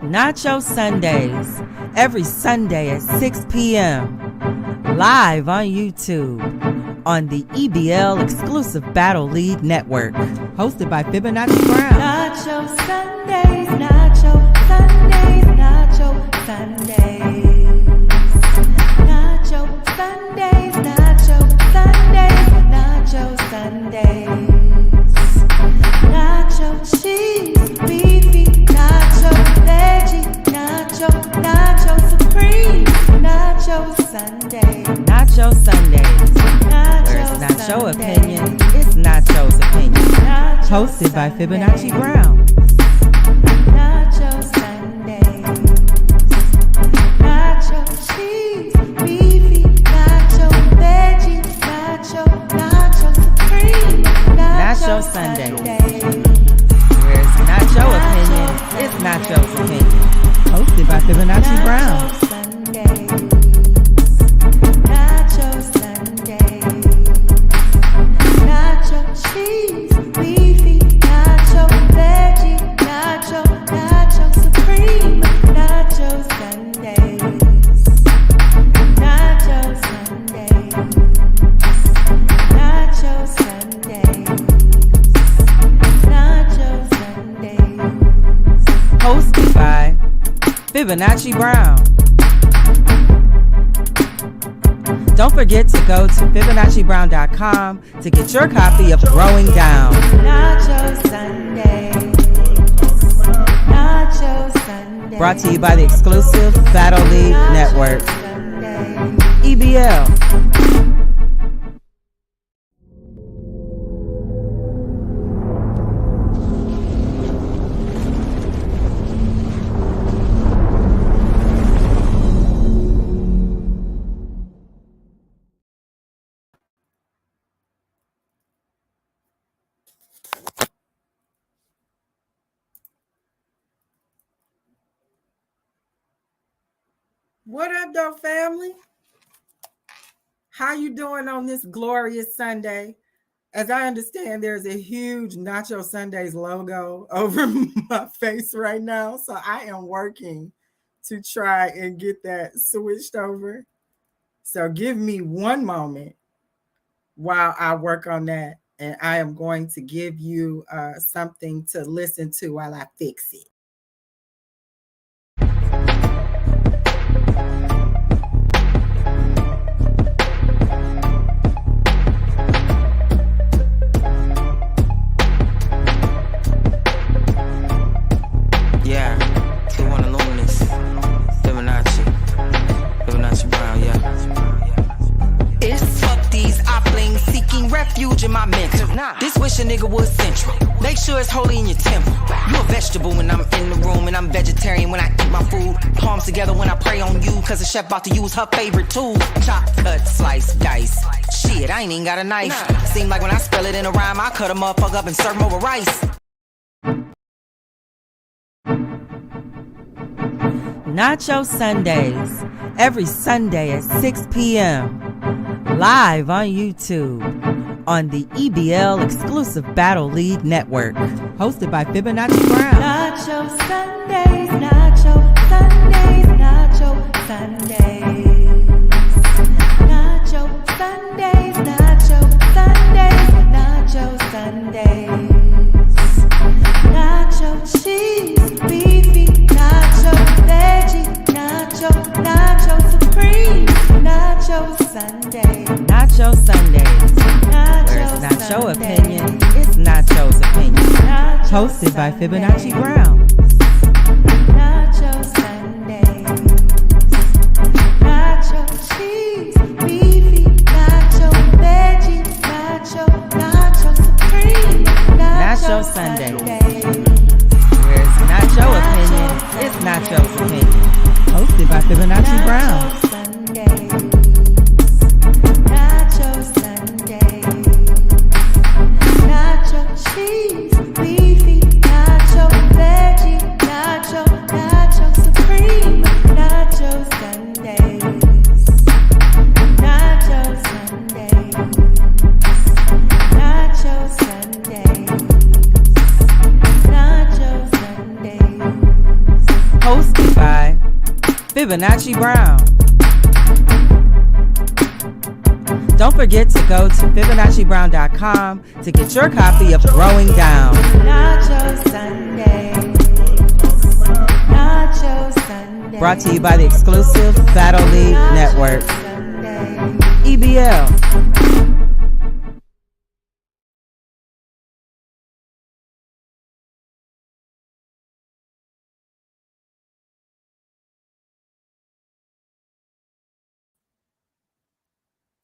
Nacho Sundays, every Sunday at 6 p.m. Live on YouTube on the EBL exclusive Battle League Network. Hosted by FiboNacci Brown. Nacho Sundays, Nacho Sundays, Nacho Sundays. Nacho Sundays, Nacho Sundays, Nacho Sundays. Nacho cheese, beefy, nacho veggie, nacho supreme, nacho Sunday. Nacho Sundays. Nacho Where it's not your Sunday. opinion, it's Nacho's opinion. Nacho Hosted by Sunday. FiboNacci Brown. Nacho Sundays. Nacho cheese, beefy, nacho veggie, nacho supreme, Nacho Sundays. Where it's not your opinion, it's Nacho's opinion. Hosted by FiboNacci Brown. Nacho Sundays. Nacho cheese, beefy, nacho veggie, nacho supreme, nacho Sundays. Nacho Sundays. Nacho Sundays. Nacho Sundays. Hosted by FiboNacci Brown. Don't forget to go to FiboNacciBrown.com to get your copy of Growing Down. Nacho Sundays. Nacho Sundays. Brought to you by the exclusive Battle League Network. EBL. What up, though, family? How you doing on this glorious Sunday? As I understand, there's a huge Nacho Sundays logo over my face right now, so I am working to try and get that switched over. So give me one moment while I work on that, and I am going to give you something to listen to while I fix it. Yeah, 2-1 Illuminous, FiboNacci Brown, yeah. It's fuck these oplings seeking refuge in my mental. This wish a nigga was central. Make sure it's holy in your temple. You a vegetable when I'm in the room, and I'm vegetarian when I eat my food. Palms together when I pray on you, cause the chef about to use her favorite tool. Chop, cut, slice, dice. Shit, I ain't even got a knife. Seem like when I spell it in a rhyme, I cut a motherfucker up and serve him over rice. Nacho Sundays, every Sunday at 6 p.m. Live on YouTube on the EBL exclusive Battle League Network. Hosted by FiboNacci Brown. Nacho Sundays, Nacho Sundays, Nacho Sundays. Nacho Sundays, Nacho Sundays, Nacho Sundays. Nacho cheese, beefy, nacho veggie, nacho supreme, nacho Sunday. Nacho Sundays. Where it's Nacho not your Sunday. opinion, it's Nacho's opinion. Nacho Hosted by Sunday. FiboNacci Brown. Nacho Sundays. Nacho cheese, beefy, nacho veggie, nacho supreme, Nacho Sundays. Where it's not your opinion, it's Nacho's opinion. Hosted by FiboNacci Brown. Nacho Sundays. Nacho cheese, beefy, nacho veggie, FiboNacci Brown. Don't forget to go to FiboNacciBrown.com to get your copy of Growing Down. Nacho Sunday. Nacho Sunday. Brought to you by the exclusive Battle League Network. Sunday. EBL.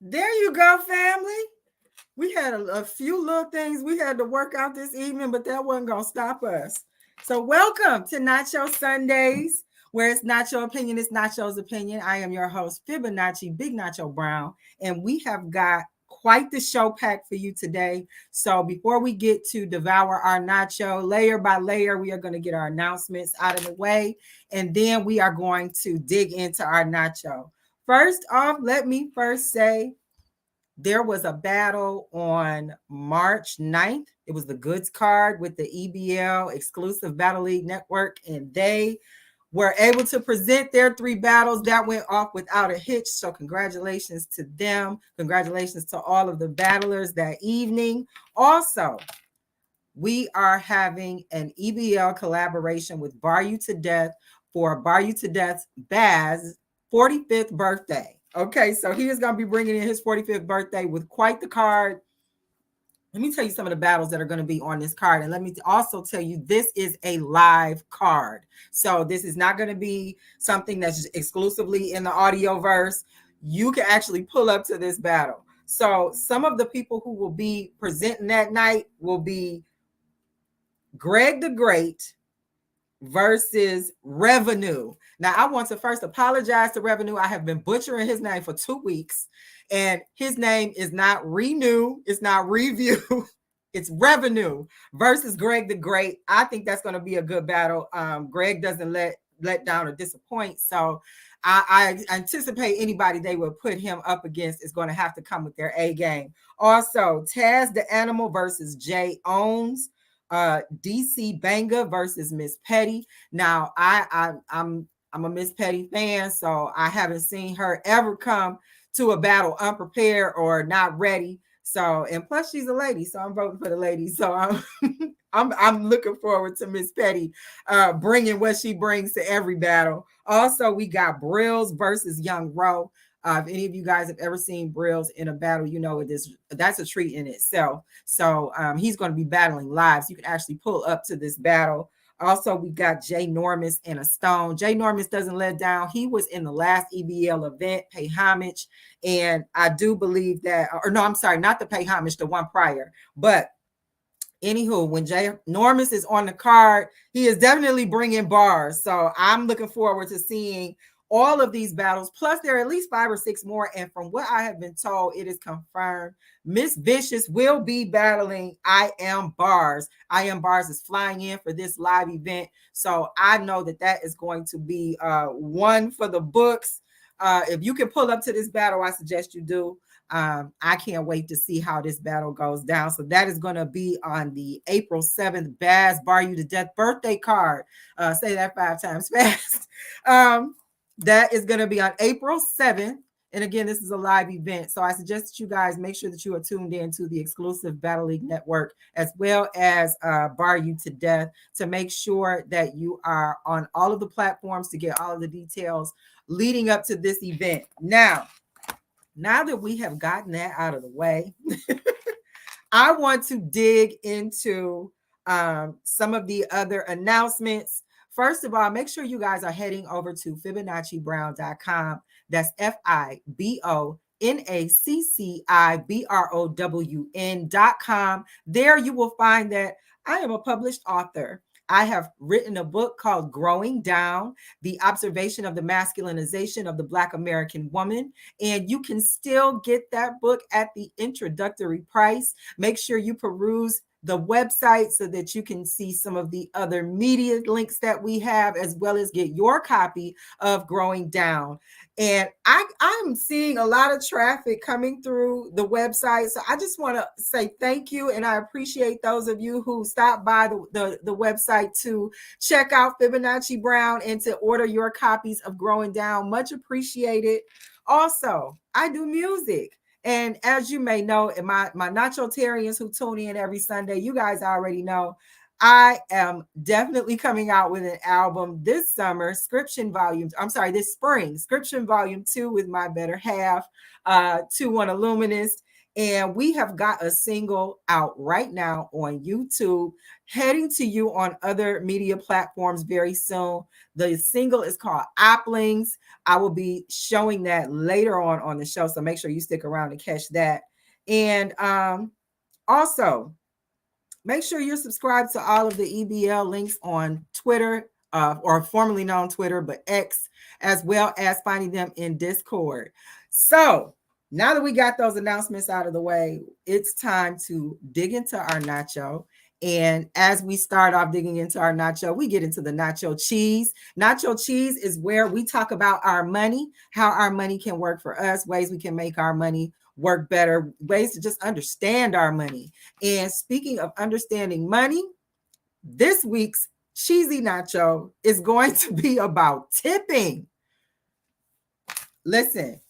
There you go, family. We had a few little things we had to work out this evening, but that wasn't going to stop us. So welcome to Nacho Sundays, where it's not your opinion, it's Nacho's opinion. I am your host, FiboNacci, Big Nacho Brown, and we have got quite the show packed for you today. So before we get to devour our nacho, layer by layer, we are going to get our announcements out of the way, and then we are going to dig into our nacho. First off, let me first say there was a battle on March 9th. It was the goods card with the EBL exclusive Battle League Network, and they were able to present their 3 battles that went off without a hitch. So congratulations to them. Congratulations to all of the battlers that evening. Also, we are having an EBL collaboration with Bar You to Death for Bar You to Death's Baz 45th birthday. Okay, so he is going to be bringing in his 45th birthday with quite the card. Let me tell you some of the battles that are going to be on this card. And let me also tell you, this is a live card. So this is not going to be something that's exclusively in the audio verse. You can actually pull up to this battle. So some of the people who will be presenting that night will be Greg the Great versus Revenue. Now, I want to first apologize to Revenue. I have been butchering his name for 2 weeks, and his name is not Renew. It's not Review. It's Revenue versus Greg the Great. I think that's going to be a good battle. Greg doesn't let down or disappoint. So I anticipate anybody they will put him up against is going to have to come with their A game. Also, Taz the Animal versus Jay Owens. DC Banga versus Miss Petty. Now, I'm a Miss Petty fan, so I haven't seen her ever come to a battle unprepared or not ready. So, and plus she's a lady, so I'm voting for the lady. So I'm looking forward to Miss Petty bringing what she brings to every battle. Also, we got Brills versus Young Ro. If any of you guys have ever seen Brills in a battle, you know that's a treat in itself. So he's going to be battling live. So you can actually pull up to this battle. Also, we got Jay Normus and a Stone. Jay Normus doesn't let down. He was in the last EBL event, Pay Homage. And I do believe that, or no, I'm sorry, not the Pay Homage, the one prior. But anywho, when Jay Normus is on the card, he is definitely bringing bars. So I'm looking forward to seeing all of these battles. Plus, there are at least 5 or 6 more. And from what I have been told, it is confirmed Miss Vicious will be battling I Am Bars. I Am Bars is flying in for this live event. So I know that is going to be one for the books. If you can pull up to this battle, I suggest you do. I can't wait to see how this battle goes down. So that is going to be on the April 7th Baz Bar You to Death birthday card. Say that 5 times fast. That is going to be on April 7th. And again, this is a live event. So I suggest that you guys make sure that you are tuned in to the exclusive Battle League Network, as well as Bar You to Death, to make sure that you are on all of the platforms to get all of the details leading up to this event. Now that we have gotten that out of the way, I want to dig into some of the other announcements. First of all, make sure you guys are heading over to FiboNacciBrown.com. That's FiboNacciBrown.com. There you will find that I am a published author. I have written a book called Growing Down, The Observation of the Masculinization of the Black American Woman. And you can still get that book at the introductory price. Make sure you peruse the website so that you can see some of the other media links that we have, as well as get your copy of Growing Down. And I'm seeing a lot of traffic coming through the website. So I just want to say thank you. And I appreciate those of you who stopped by the website to check out Fibonacci Brown and to order your copies of Growing Down. Much appreciated. Also, I do music. And as you may know, in my Nacho-tarians who tune in every Sunday, you guys already know, I am definitely coming out with an album this summer, this spring, Scription Volume 2 with my better half, 2-1 Illuminist. And we have got a single out right now on YouTube, heading to you on other media platforms very soon. The single is called Oplings. I will be showing that later on the show, so make sure you stick around and catch that. And also, make sure you're subscribed to all of the EBL links on Twitter, or formerly known Twitter, but X, as well as finding them in Discord. So now that we got those announcements out of the way, it's time to dig into our nacho. And as we start off digging into our nacho, we get into the nacho cheese. Nacho cheese is where we talk about our money, how our money can work for us, ways we can make our money work better, ways to just understand our money. And speaking of understanding money, this week's cheesy nacho is going to be about tipping. Listen.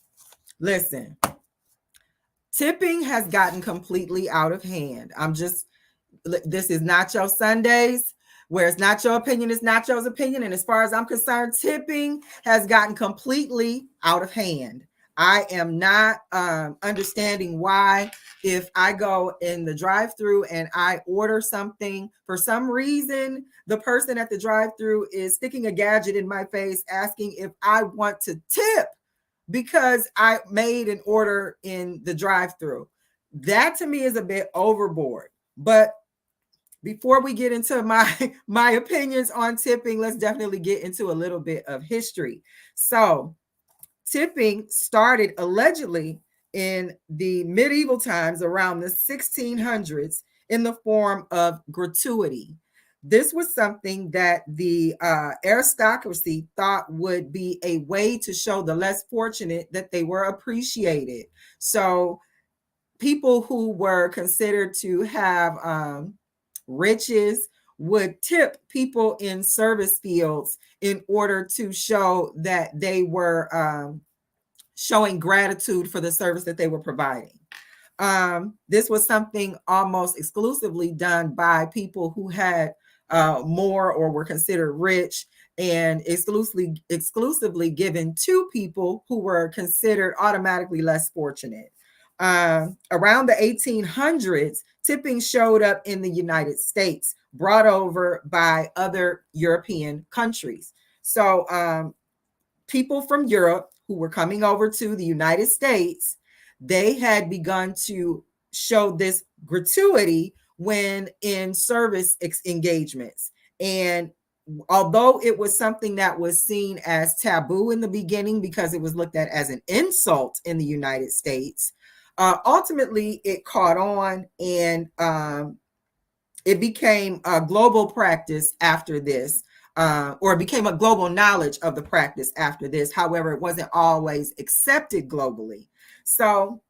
Tipping has gotten completely out of hand. This is Nacho Sundays, where it's not your opinion, it's Nacho's opinion. And as far as I'm concerned, tipping has gotten completely out of hand. I am not understanding why, if I go in the drive-thru and I order something, for some reason, the person at the drive-thru is sticking a gadget in my face, asking if I want to tip because I made an order in the drive-thru. That to me is a bit overboard. But before we get into my opinions on tipping, let's definitely get into a little bit of history. So tipping started allegedly in the medieval times around the 1600s in the form of gratuity. This was something that the aristocracy thought would be a way to show the less fortunate that they were appreciated. So people who were considered to have riches would tip people in service fields in order to show that they were showing gratitude for the service that they were providing. This was something almost exclusively done by people who had more or were considered rich, and exclusively given to people who were considered automatically less fortunate. Around the 1800s, tipping showed up in the United States, brought over by other European countries. So people from Europe who were coming over to the United States, they had begun to show this gratuity when in service engagements. And although it was something that was seen as taboo in the beginning because it was looked at as an insult in the United States, ultimately it caught on, and it became a global practice after this, or it became a global knowledge of the practice after this. However, it wasn't always accepted globally. So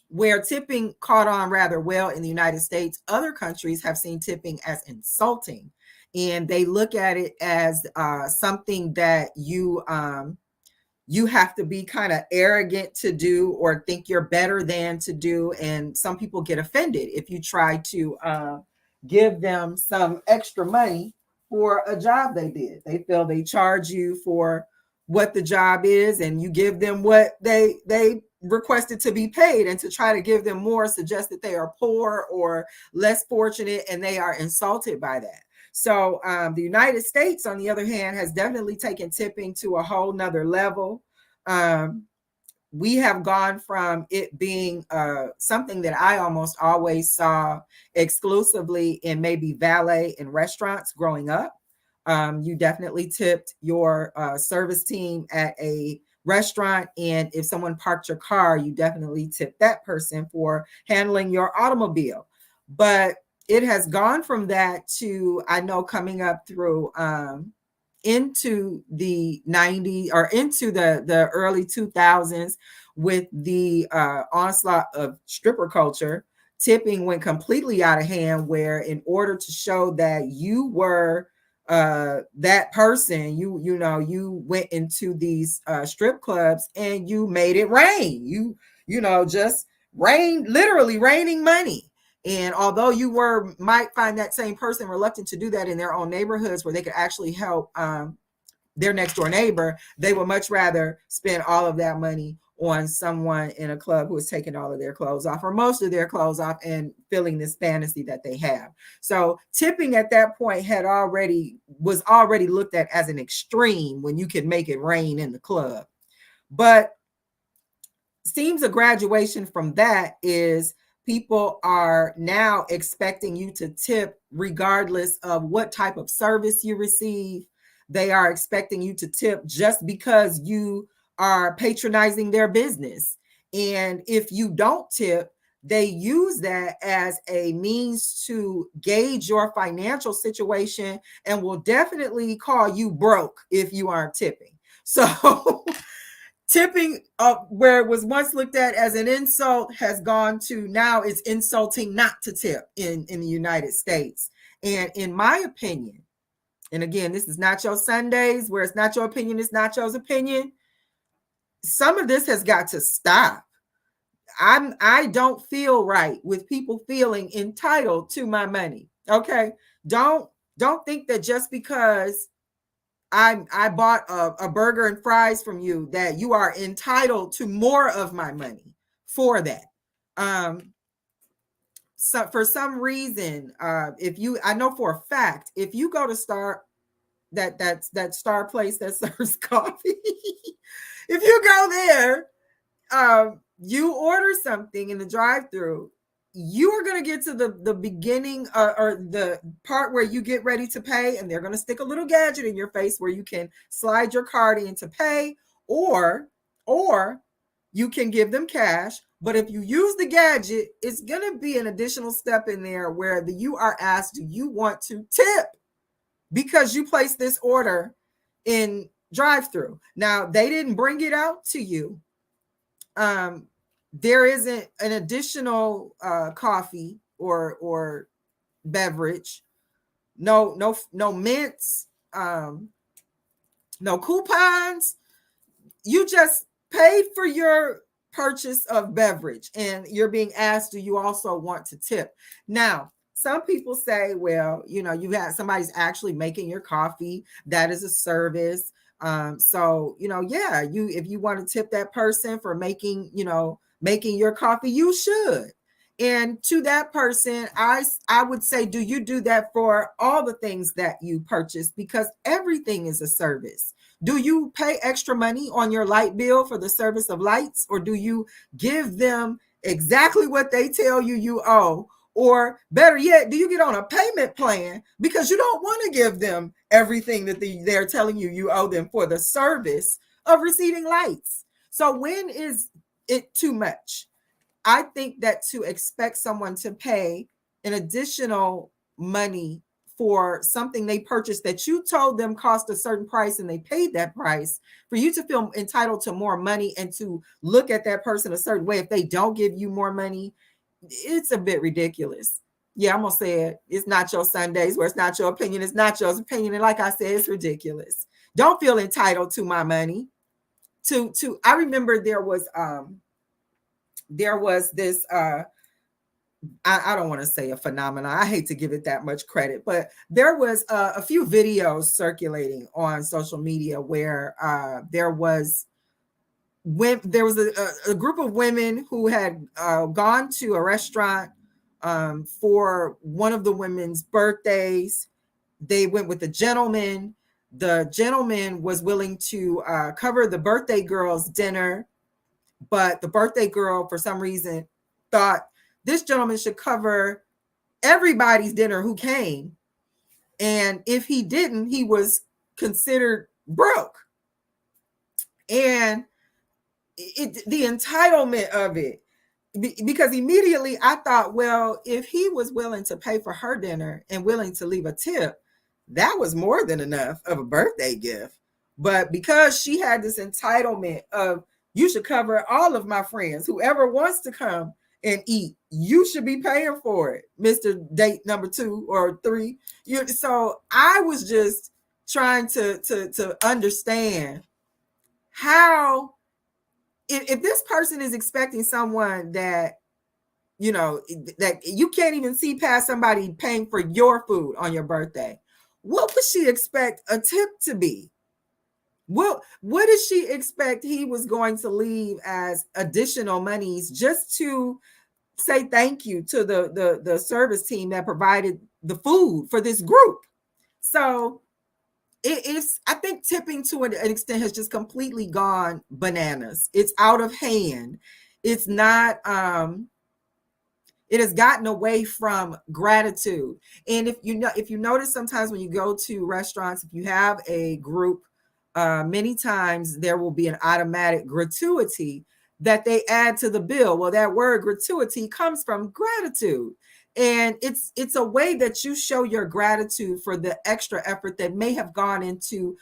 where tipping caught on rather well in the United States, other countries have seen tipping as insulting, and they look at it as something that you have to be kind of arrogant to do, or think you're better than to do. And some people get offended if you try to give them some extra money for a job they did. They feel they charge you for what the job is, and you give them what they requested to be paid, and to try to give them more suggests that they are poor or less fortunate, and they are insulted by that. So the United States, on the other hand, has definitely taken tipping to a whole nother level. We have gone from it being something that I almost always saw exclusively in maybe valet and restaurants growing up. You definitely tipped your service team at a restaurant, and if someone parked your car, you definitely tipped that person for handling your automobile. But it has gone from that to, I know, coming up through into the 90s or into the early 2000s with the onslaught of stripper culture. Tipping went completely out of hand, where in order to show that you were that person, you went into these strip clubs and you made it rain. Just literally raining money. And although you might find that same person reluctant to do that in their own neighborhoods where they could actually help their next door neighbor, they would much rather spend all of that money on someone in a club who is taking all of their clothes off or most of their clothes off and filling this fantasy that they have. So tipping at that point was already looked at as an extreme when you could make it rain in the club. But seems a graduation from that is people are now expecting you to tip regardless of what type of service you receive. They are expecting you to tip just because you are patronizing their business. And if you don't tip, they use that as a means to gauge your financial situation and will definitely call you broke if you aren't tipping. So tipping, where it was once looked at as an insult, has gone to now it's insulting not to tip in the United States. And in my opinion, and again, this is Nacho Sundays, where it's not your opinion, it's Nacho's opinion. Some of this has got to stop. I don't feel right with people feeling entitled to my money. Okay. Don't think that just because I bought a burger and fries from you that you are entitled to more of my money for that. So for some reason, I know for a fact, if you go to that Star place that serves coffee, if you go there, you order something in the drive-thru, you are going to get to the beginning or the part where you get ready to pay, and they're going to stick a little gadget in your face where you can slide your card in to pay, or you can give them cash. But if you use the gadget, it's going to be an additional step in there where you are asked, do you want to tip? Because you placed this order in drive-thru. Now, they didn't bring it out to you. There isn't an additional coffee or beverage, no mints, no coupons. You just paid for your purchase of beverage, and you're being asked, do you also want to tip? Now, some people say, well, you have somebody's actually making your coffee. That is a service. So, if you want to tip that person for making your coffee, you should. And to that person, I would say, do you do that for all the things that you purchase? Because everything is a service. Do you pay extra money on your light bill for the service of lights, or do you give them exactly what they tell you owe? Or better yet, do you get on a payment plan because you don't want to give them everything that they're telling you owe them for the service of receiving lights? So when is it too much? I think that to expect someone to pay an additional money for something they purchased that you told them cost a certain price and they paid that price, for you to feel entitled to more money and to look at that person a certain way if they don't give you more money, it's a bit ridiculous. Yeah, I'm gonna say it. It's not your Sundays where it's not your opinion, it's not your opinion. And like I said, it's ridiculous. Don't feel entitled to my money. I remember there was this I don't want to say a phenomenon. I hate to give it that much credit, but there was a few videos circulating on social media where there was a group of women who had gone to a restaurant for one of the women's birthdays. They went with a gentleman. The gentleman was willing to cover the birthday girl's dinner, but the birthday girl, for some reason, thought this gentleman should cover everybody's dinner who came. And if he didn't, he was considered broke. And the entitlement of it, because immediately I thought, well, if he was willing to pay for her dinner and willing to leave a tip, that was more than enough of a birthday gift. But because she had this entitlement of, you should cover all of my friends, whoever wants to come and eat, you should be paying for it, Mr. Date number 2 or 3. So I was just trying to understand how, if this person is expecting someone that, that you can't even see past somebody paying for your food on your birthday, what would she expect a tip to be? What did she expect he was going to leave as additional monies just to say thank you to the service team that provided the food for this group? So it's, I think tipping to an extent has just completely gone bananas. It's out of hand. It's not, it has gotten away from gratitude. And if you notice, sometimes when you go to restaurants, if you have a group, many times there will be an automatic gratuity that they add to the bill. Well, that word gratuity comes from gratitude. And it's a way that you show your gratitude for the extra effort that may have gone into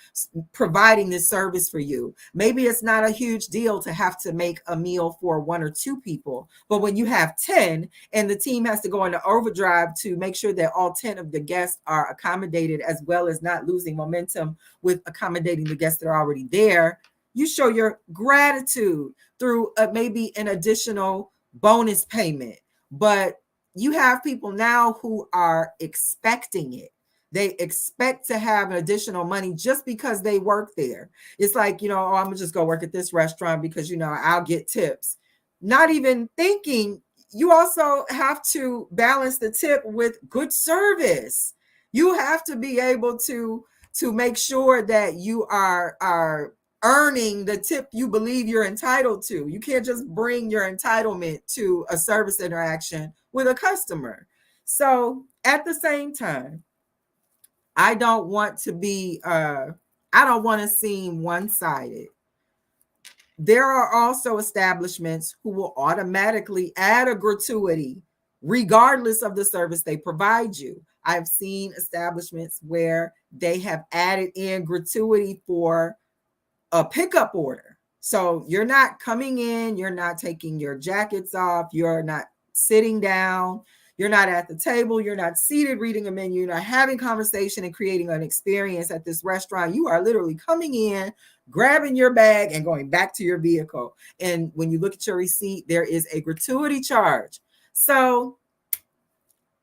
providing this service for you. Maybe it's not a huge deal to have to make a meal for 1 or 2 people, but when you have 10 and the team has to go into overdrive to make sure that all 10 of the guests are accommodated, as well as not losing momentum with accommodating the guests that are already there, you show your gratitude through maybe an additional bonus payment. But you have people now who are expecting it. They expect to have additional money just because they work there. It's like, oh, I'm gonna just go work at this restaurant because, I'll get tips. Not even thinking, you also have to balance the tip with good service. You have to be able to make sure that you are earning the tip you believe you're entitled to. You can't just bring your entitlement to a service interaction with a customer. So at the same time, I don't want to seem one-sided. There are also establishments who will automatically add a gratuity regardless of the service they provide you. I've seen establishments where they have added in gratuity for a pickup order. So you're not coming in, you're not taking your jackets off, you're not sitting down, you're not at the table, you're not seated reading a menu, you're not having conversation and creating an experience at this restaurant. You are literally coming in, grabbing your bag and going back to your vehicle. And when you look at your receipt, there is a gratuity charge. So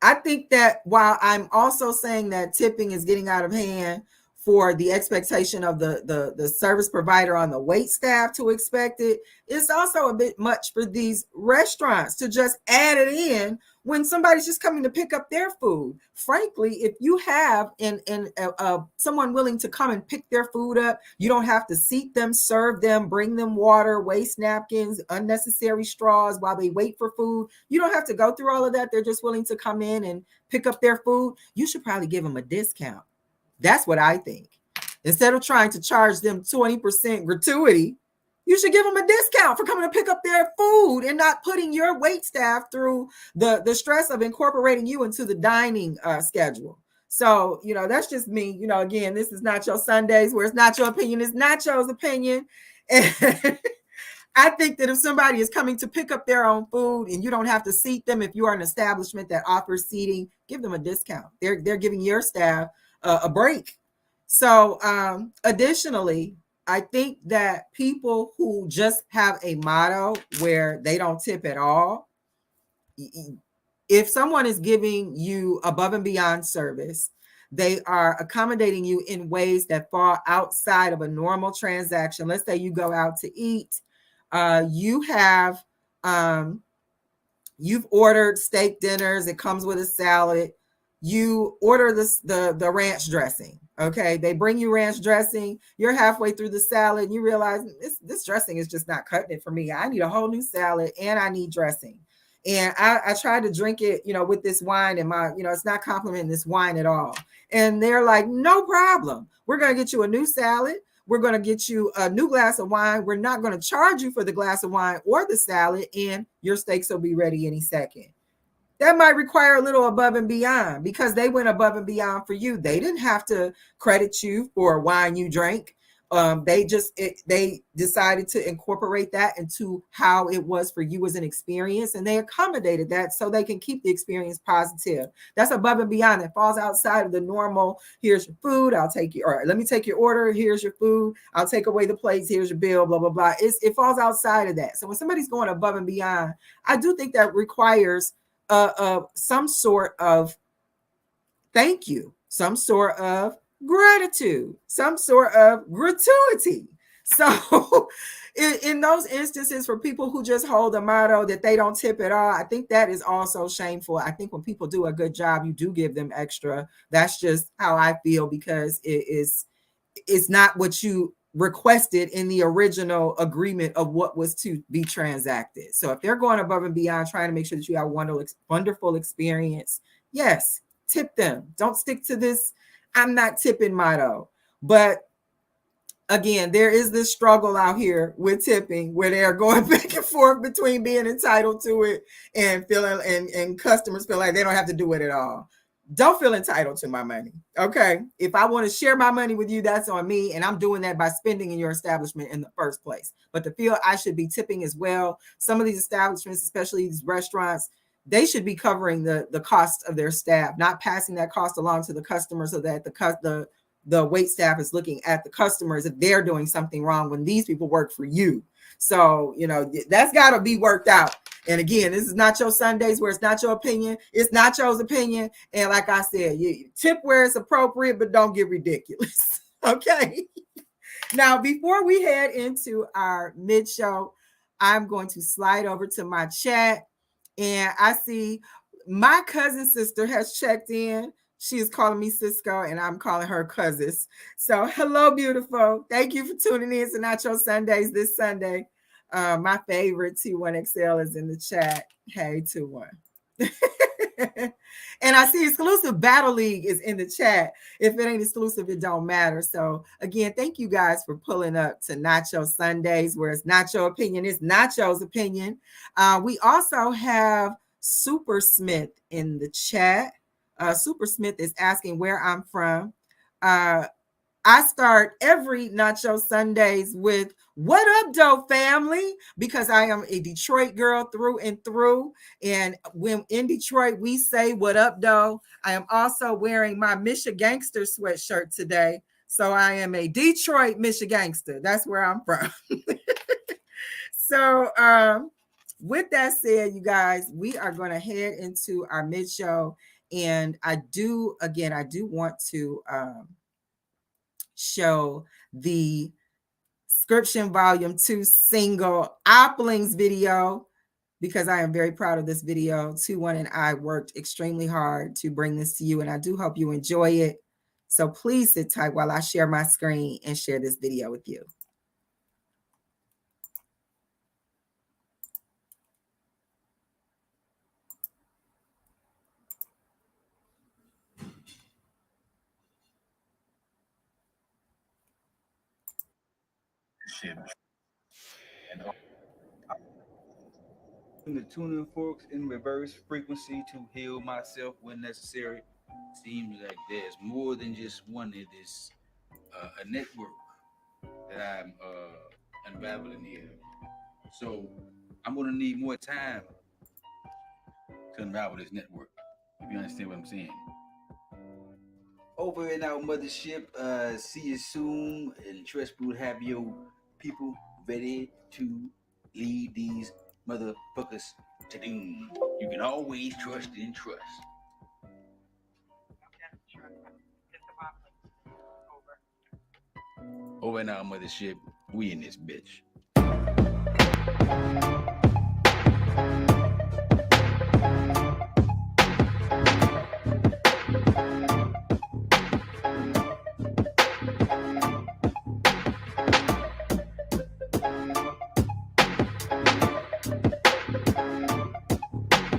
I think that while I'm also saying that tipping is getting out of hand for the expectation of the service provider on the wait staff to expect it, it's also a bit much for these restaurants to just add it in when somebody's just coming to pick up their food. Frankly, if you have someone willing to come and pick their food up, you don't have to seat them, serve them, bring them water, waste napkins, unnecessary straws while they wait for food. You don't have to go through all of that. They're just willing to come in and pick up their food. You should probably give them a discount. That's what I think. Instead of trying to charge them 20% gratuity, you should give them a discount for coming to pick up their food and not putting your wait staff through the stress of incorporating you into the dining schedule. So, that's just me. Again, this is Nacho Sundays, where it's not your opinion, it's Nacho's opinion. And I think that if somebody is coming to pick up their own food and you don't have to seat them, if you are an establishment that offers seating, give them a discount. They're giving your staff a break. So additionally, I think that people who just have a motto where they don't tip at all, if someone is giving you above and beyond service, they are accommodating you in ways that fall outside of a normal transaction. Let's say you go out to eat, you've ordered steak dinners, it comes with a salad. You order the ranch dressing. Okay, they bring you ranch dressing. You're halfway through the salad and you realize this dressing is just not cutting it for me. I need a whole new salad and I need dressing. And I tried to drink it, with this wine, and it's not complimenting this wine at all. And they're like, no problem. We're going to get you a new salad. We're going to get you a new glass of wine. We're not going to charge you for the glass of wine or the salad, and your steaks will be ready any second. That might require a little above and beyond because they went above and beyond for you. They didn't have to credit you for wine you drank. They decided to incorporate that into how it was for you as an experience, and they accommodated that so they can keep the experience positive. That's above and beyond. It falls outside of the normal. Here's your food. I'll take you. Or let me take your order. Here's your food. I'll take away the plates. Here's your bill. Blah blah blah. It falls outside of that. So when somebody's going above and beyond, I do think that requires some sort of thank you, some sort of gratitude, some sort of gratuity. So in those instances, for people who just hold the motto that they don't tip at all, I think that is also shameful. I think when people do a good job, you do give them extra. That's just how I feel, because it's not what you requested in the original agreement of what was to be transacted. So if they're going above and beyond, trying to make sure that you have a wonderful experience, yes, tip them. Don't stick to this I'm not tipping motto. But again, there is this struggle out here with tipping where they're going back and forth between being entitled to it and feeling and customers feel like they don't have to do it at all. Don't feel entitled to my money. Okay. If I want to share my money with you, that's on me. And I'm doing that by spending in your establishment in the first place. But to feel I should be tipping as well. Some of these establishments, especially these restaurants, they should be covering the cost of their staff, not passing that cost along to the customer so that the wait staff is looking at the customers if they're doing something wrong when these people work for you. So, that's got to be worked out. And again, this is Nacho Sundays where it's not your opinion. It's Nacho's opinion. And like I said, you tip where it's appropriate, but don't get ridiculous. Okay. Now, before we head into our mid-show, I'm going to slide over to my chat. And I see my cousin sister has checked in. She is calling me Cisco, and I'm calling her cousins. So hello, beautiful. Thank you for tuning in to Nacho Sundays this Sunday. My favorite T1XL is in the chat. Hey, 21. And I see exclusive Battle League is in the chat. If it ain't exclusive, it don't matter. So again, thank you guys for pulling up to Nacho Sundays, where it's Nacho opinion. It's Nacho's opinion. We also have Super Smith in the chat. Super Smith is asking where I'm from. I start every Nacho Sundays with "What up, though, family?" because I am a Detroit girl through and through. And when in Detroit, we say "What up, though." I am also wearing my Michigangster sweatshirt today. So I am a Detroit Michigangster. That's where I'm from. So with that said, you guys, we are going to head into our mid-show. And I do want to show the Scription Volume 2 single Opplings video, because I am very proud of this video. 21 and I worked extremely hard to bring this to you, and I do hope you enjoy it. So please sit tight while I share my screen and share this video with you. The tuning forks in reverse frequency to heal myself when necessary. Seems like there's more than just one. It is a network that I'm unraveling here. So I'm gonna need more time to unravel this network. If you understand what I'm saying. Over in our mothership, see you soon. And trust would have your people ready to lead these motherfuckers to doom. You can always trust and trust. Over in our mothership, we in this bitch.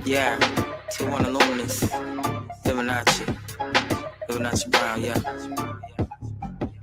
Yeah, T1 Illuminous, FiboNacci Brown, yeah.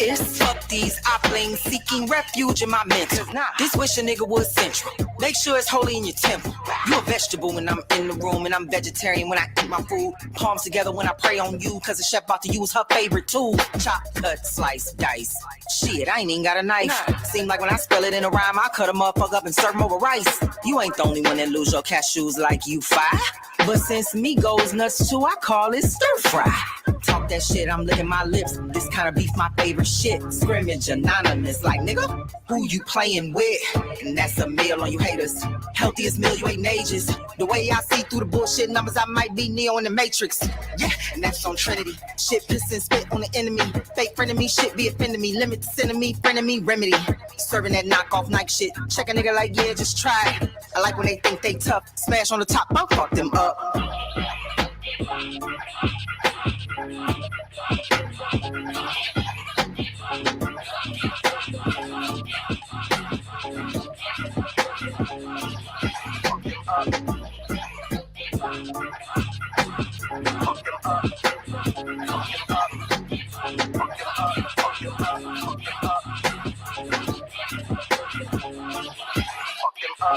It's fuck these oplings seeking refuge in my mental. This wish a nigga was central. Make sure it's holy in your temple. You a vegetable when I'm in the room, and I'm vegetarian when I eat my food. Palms together when I pray on you, cause the chef about to use her favorite tool. Chop, cut, slice, dice. Shit, I ain't even got a knife. Seem like when I spell it in a rhyme, I cut a motherfucker up and serve him over rice. You ain't the only one that lose your cashews like you fi. But since me goes nuts too, I call it stir fry. Talk that shit, I'm licking my lips. This kind of beef my favorite shit. Scrimmage anonymous, like nigga, who you playing with? And that's a meal on you haters. Healthiest meal you ate in ages. The way I see through the bullshit numbers, I might be Neo in the Matrix. Yeah, and that's on Trinity. Shit, piss and spit on the enemy. Fake friend of me, shit be offending me. Limit to sending me, friend of me, remedy. Serving that knockoff Nike shit. Check a nigga like, yeah, just try it. I like when they think they tough. Smash on the top, I'll fuck them up.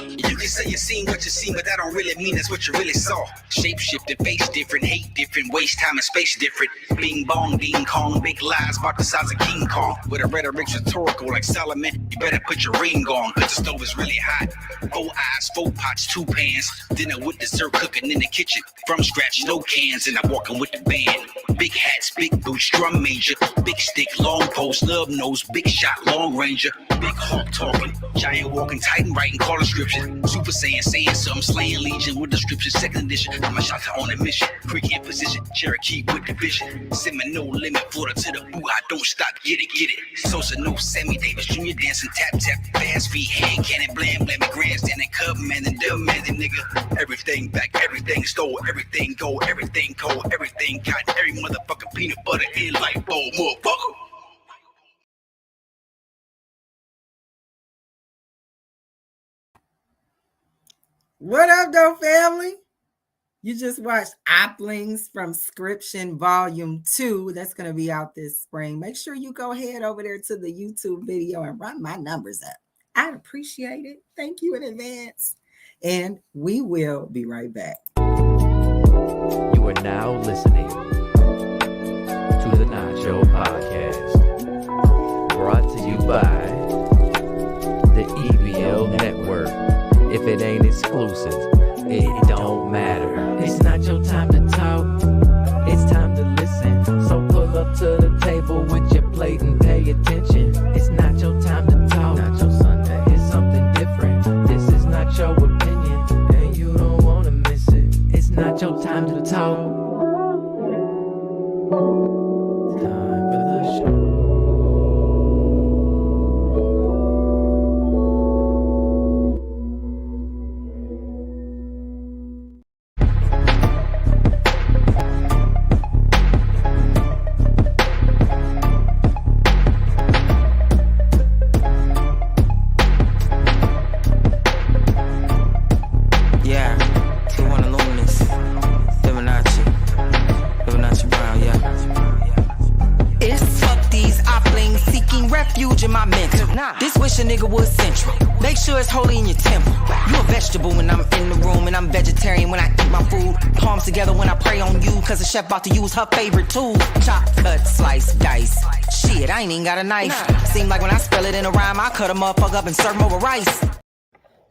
You can say you seen what you seen, but that don't really mean that's what you really saw. Shape shifted, face different, hate different, waste time and space different. Bing bong, ding kong, big lies about the size of King Kong. With a rhetoric's rhetorical like Solomon, you better put your ring on, cause the stove is really hot. 4 eyes, 4 pots, 2 pans. Dinner with dessert cooking in the kitchen. From scratch, no cans, and I'm walking with the band. Big hats, big boots, drum major. Big stick, long post, love nose, big shot, long ranger. Big hawk talking, giant walking, titan writing, calling scripture. Super Saiyan saying something, slaying legion with the scripture, 2nd edition. I'm a shot on a mission, Creek in position, Cherokee with the vision. Seminole limit, Florida to the boo, I don't stop, get it. Sosa, no Sammy Davis, Jr. dancing, tap, fast feet, hand cannon, blam, grandstanding, cub man, and dumb man, the nigga. Everything back, everything stole, everything go, everything cold, everything got every motherfucking peanut butter in like bowl, motherfucker. What up, though, family? You just watched Oplings from Scription Volume 2. That's going to be out this spring. Make sure you go ahead over there to the YouTube video and run my numbers up. I'd appreciate it. Thank you in advance. And we will be right back. You are now listening to the Nacho Podcast, brought to you by the EBL Network. If it ain't exclusive, it don't matter. It's not your time to talk, it's time to listen. So pull up to the table with your plate and pay attention. It's not your time to talk, Nacho Sunday. It's something different. This is not your opinion, and you don't wanna miss it. It's not your time to talk. It's time for the show. This wish a nigga was central. Make sure it's holy in your temple. You a vegetable when I'm in the room, and I'm vegetarian when I eat my food. Palms together when I pray on you, cause the chef about to use her favorite tool. Chop, cut, slice, dice. Shit, I ain't even got a knife. Seem like when I spell it in a rhyme, I cut a motherfucker up and serve him over rice.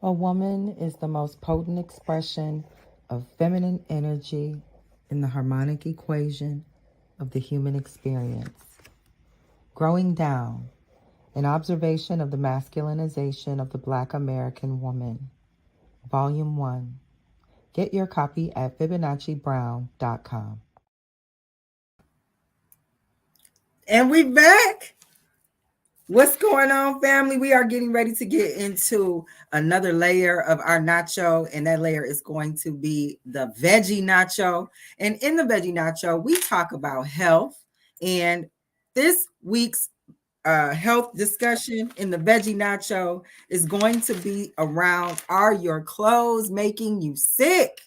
A woman is the most potent expression of feminine energy in the harmonic equation of the human experience. Growing down, an observation of the masculinization of the Black American woman. Volume 1. Get your copy at FiboNacciBrown.com. And we back. What's going on, family? We are getting ready to get into another layer of our nacho, and that layer is going to be the veggie nacho. And in the veggie nacho, we talk about health. And this week's health discussion in the veggie nacho is going to be around, are your clothes making you sick?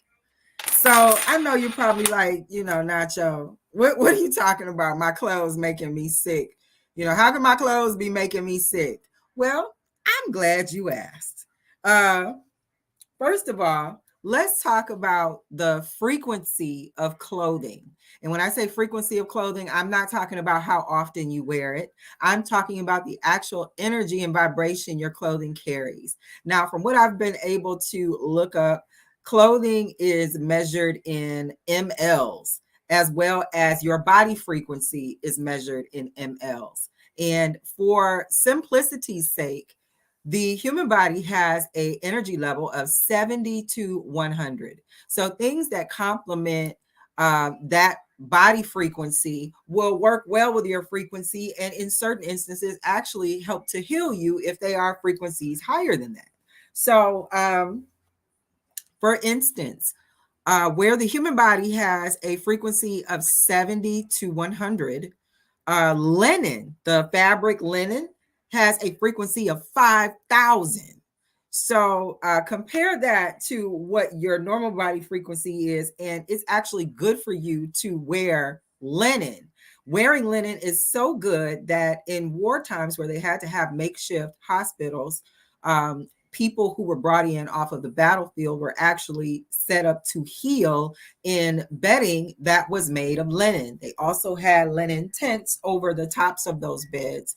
So I know you're probably like, Nacho, what are you talking about? My clothes making me sick. How can my clothes be making me sick? Well, I'm glad you asked. First of all, let's talk about the frequency of clothing. And when I say frequency of clothing, I'm not talking about how often you wear it. I'm talking about the actual energy and vibration your clothing carries. Now, from what I've been able to look up, clothing is measured in mLs, as well as your body frequency is measured in mLs. And for simplicity's sake, the human body has a energy level of 70 to 100. So things that complement that body frequency will work well with your frequency, and in certain instances actually help to heal you if they are frequencies higher than that. So for instance, where the human body has a frequency of 70 to 100, linen, the fabric linen, has a frequency of 5,000. So compare that to what your normal body frequency is, and it's actually good for you to wear linen. Wearing linen is so good that in war times where they had to have makeshift hospitals, people who were brought in off of the battlefield were actually set up to heal in bedding that was made of linen. They also had linen tents over the tops of those beds,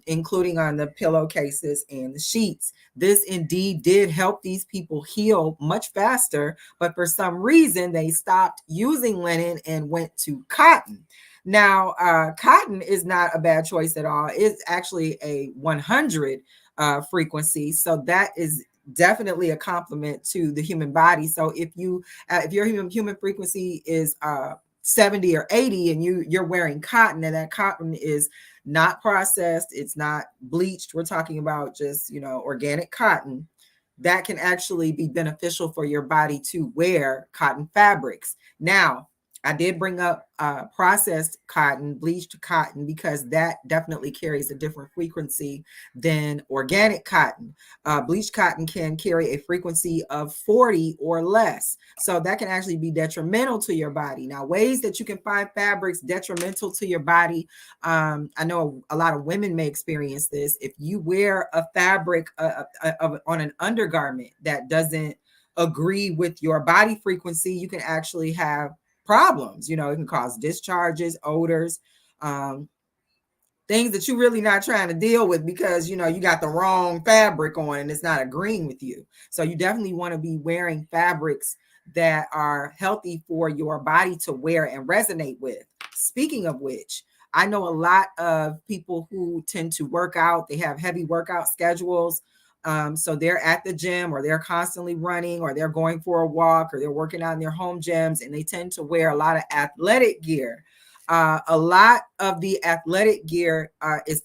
including on the pillowcases and the sheets. This indeed did help these people heal much faster, but for some reason they stopped using linen and went to cotton. Now, cotton is not a bad choice at all. It's actually a 100 frequency, so that is definitely a compliment to the human body. So if your human frequency is 70 or 80 and you're wearing cotton, and that cotton is not processed, it's not bleached, we're talking about just organic cotton, that can actually be beneficial for your body to wear cotton fabrics. Now, I did bring up processed cotton, bleached cotton, because that definitely carries a different frequency than organic cotton. Bleached cotton can carry a frequency of 40 or less. So that can actually be detrimental to your body. Now, ways that you can find fabrics detrimental to your body. I know a lot of women may experience this. If you wear a fabric on an undergarment that doesn't agree with your body frequency, you can actually have problems. It can cause discharges, odors, things that you're really not trying to deal with because you got the wrong fabric on and it's not agreeing with you. So you definitely want to be wearing fabrics that are healthy for your body to wear and resonate with. Speaking of which, I know a lot of people who tend to work out. They have heavy workout schedules. So they're at the gym, or they're constantly running, or they're going for a walk, or they're working out in their home gyms, and they tend to wear a lot of athletic gear. A lot of the athletic gear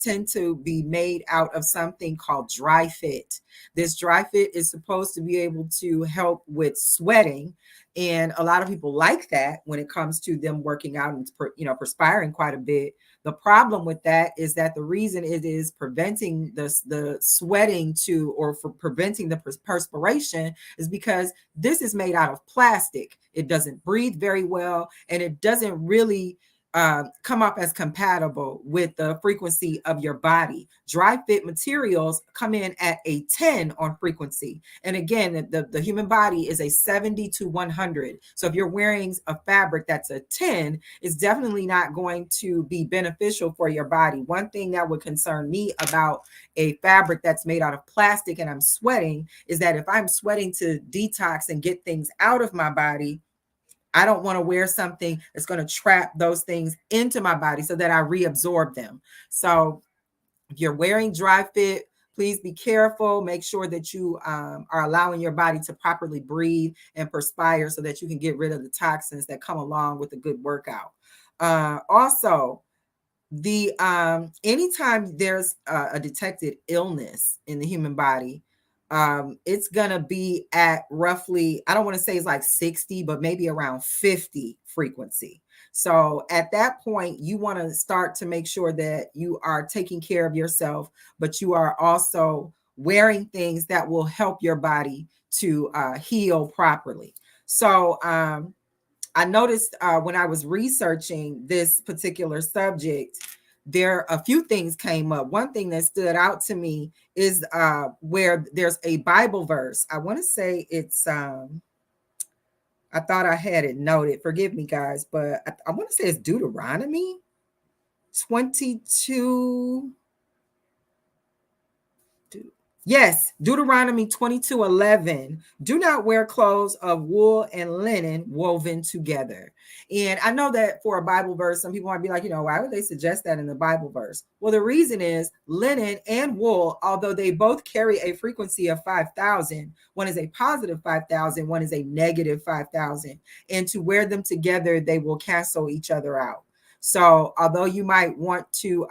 tend to be made out of something called dry fit. This dry fit is supposed to be able to help with sweating, and a lot of people like that when it comes to them working out and perspiring quite a bit. The problem with that is that the reason it is preventing the sweating for preventing the perspiration is because this is made out of plastic. It doesn't breathe very well, and it doesn't really come up as compatible with the frequency of your body. Dry fit materials come in at a 10 on frequency. And again, the human body is a 70 to 100. So if you're wearing a fabric that's a 10, it's definitely not going to be beneficial for your body. One thing that would concern me about a fabric that's made out of plastic and I'm sweating is that if I'm sweating to detox and get things out of my body, I don't want to wear something that's going to trap those things into my body so that I reabsorb them. So if you're wearing dry fit, please be careful. Make sure that you are allowing your body to properly breathe and perspire so that you can get rid of the toxins that come along with a good workout. Also, anytime there's a detected illness in the human body, it's gonna be at roughly, I don't want to say it's like 60, but maybe around 50 frequency. So at that point, you want to start to make sure that you are taking care of yourself, but you are also wearing things that will help your body to heal properly. So I noticed when I was researching this particular subject there a few things came up. One thing that stood out to me is where there's a Bible verse. I want to say it's I thought I had it noted. Forgive me, guys, but I want to say it's Deuteronomy 22. Yes, Deuteronomy 22:11. Do not wear clothes of wool and linen woven together. And I know that for a Bible verse, some people might be like, why would they suggest that in the Bible verse? Well, the reason is linen and wool, although they both carry a frequency of 5,000, one is a positive 5,000, one is a negative 5,000. And to wear them together, they will cancel each other out. So although you might want to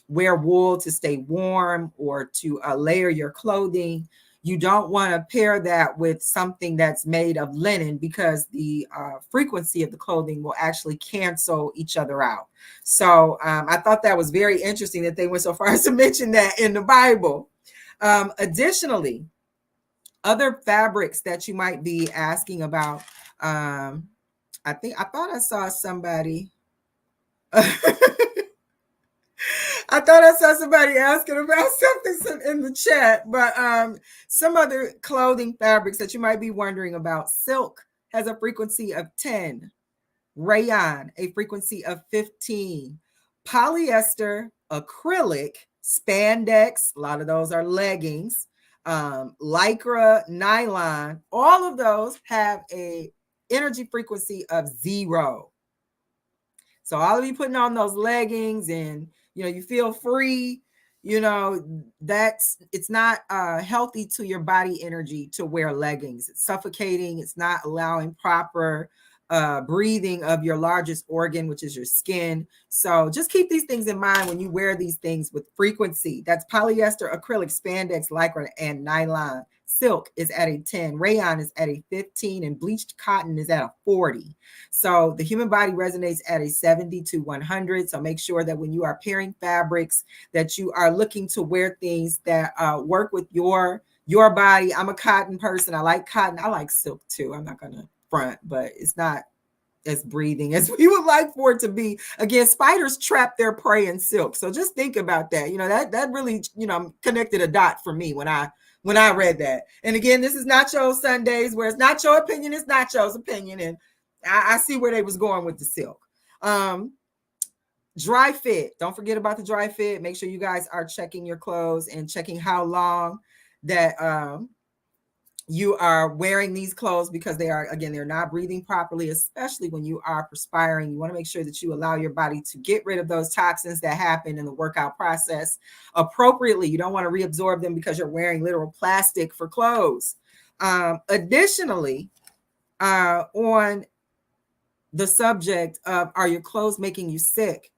wear wool to stay warm or to layer your clothing, you don't want to pair that with something that's made of linen, because the frequency of the clothing will actually cancel each other out. So I thought that was very interesting that they went so far as to mention that in the Bible. Additionally, other fabrics that you might be asking about, I thought I saw somebody I thought I saw somebody asking about something in the chat, but some other clothing fabrics that you might be wondering about. Silk has a frequency of 10. Rayon, a frequency of 15. Polyester, acrylic, spandex, a lot of those are leggings, lycra, nylon, all of those have a energy frequency of 0. So all of you putting on those leggings and you feel free, it's not healthy to your body energy to wear leggings. It's suffocating. It's not allowing proper breathing of your largest organ, which is your skin. So just keep these things in mind when you wear these things with frequency. That's polyester, acrylic, spandex, lycra, and nylon. Silk is at a 10, rayon is at a 15, and bleached cotton is at a 40. So the human body resonates at a 70 to 100. So make sure that when you are pairing fabrics, that you are looking to wear things that work with your body. I'm a cotton person. I like cotton. I like silk too. I'm not going to front, but it's not as breathing as we would like for it to be. Again, spiders trap their prey in silk. So just think about that. That really, connected a dot for me when I read that. And again, this is Nacho Sundays, where it's not your opinion, it's Nacho's opinion. And I see where they was going with the silk. Dry fit. Don't forget about the dry fit. Make sure you guys are checking your clothes and checking how long that you are wearing these clothes, because they're not breathing properly, especially when you are perspiring. You want to make sure that you allow your body to get rid of those toxins that happen in the workout process appropriately. You don't want to reabsorb them because you're wearing literal plastic for clothes. Additionally, on the subject of, are your clothes making you sick?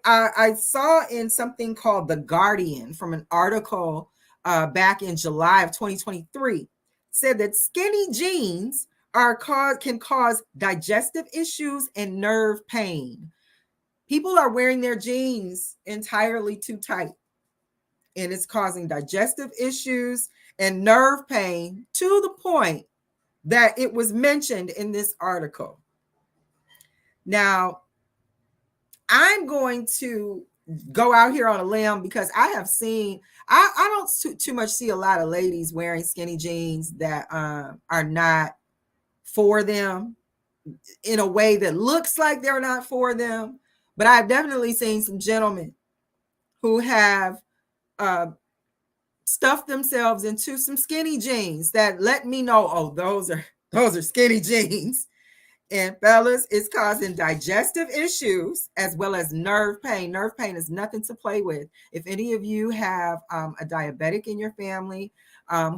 I saw in something called The Guardian, from an article back in July of 2023, said that skinny jeans can cause digestive issues and nerve pain. People are wearing their jeans entirely too tight, and it's causing digestive issues and nerve pain, to the point that it was mentioned in this article. Now, I'm going to go out here on a limb, because I have seen, I don't too much see a lot of ladies wearing skinny jeans that are not for them, in a way that looks like they're not for them. But I've definitely seen some gentlemen who have stuffed themselves into some skinny jeans that let me know, oh, those are skinny jeans. And fellas, it's causing digestive issues as well as nerve pain. Nerve pain is nothing to play with. If any of you have a diabetic in your family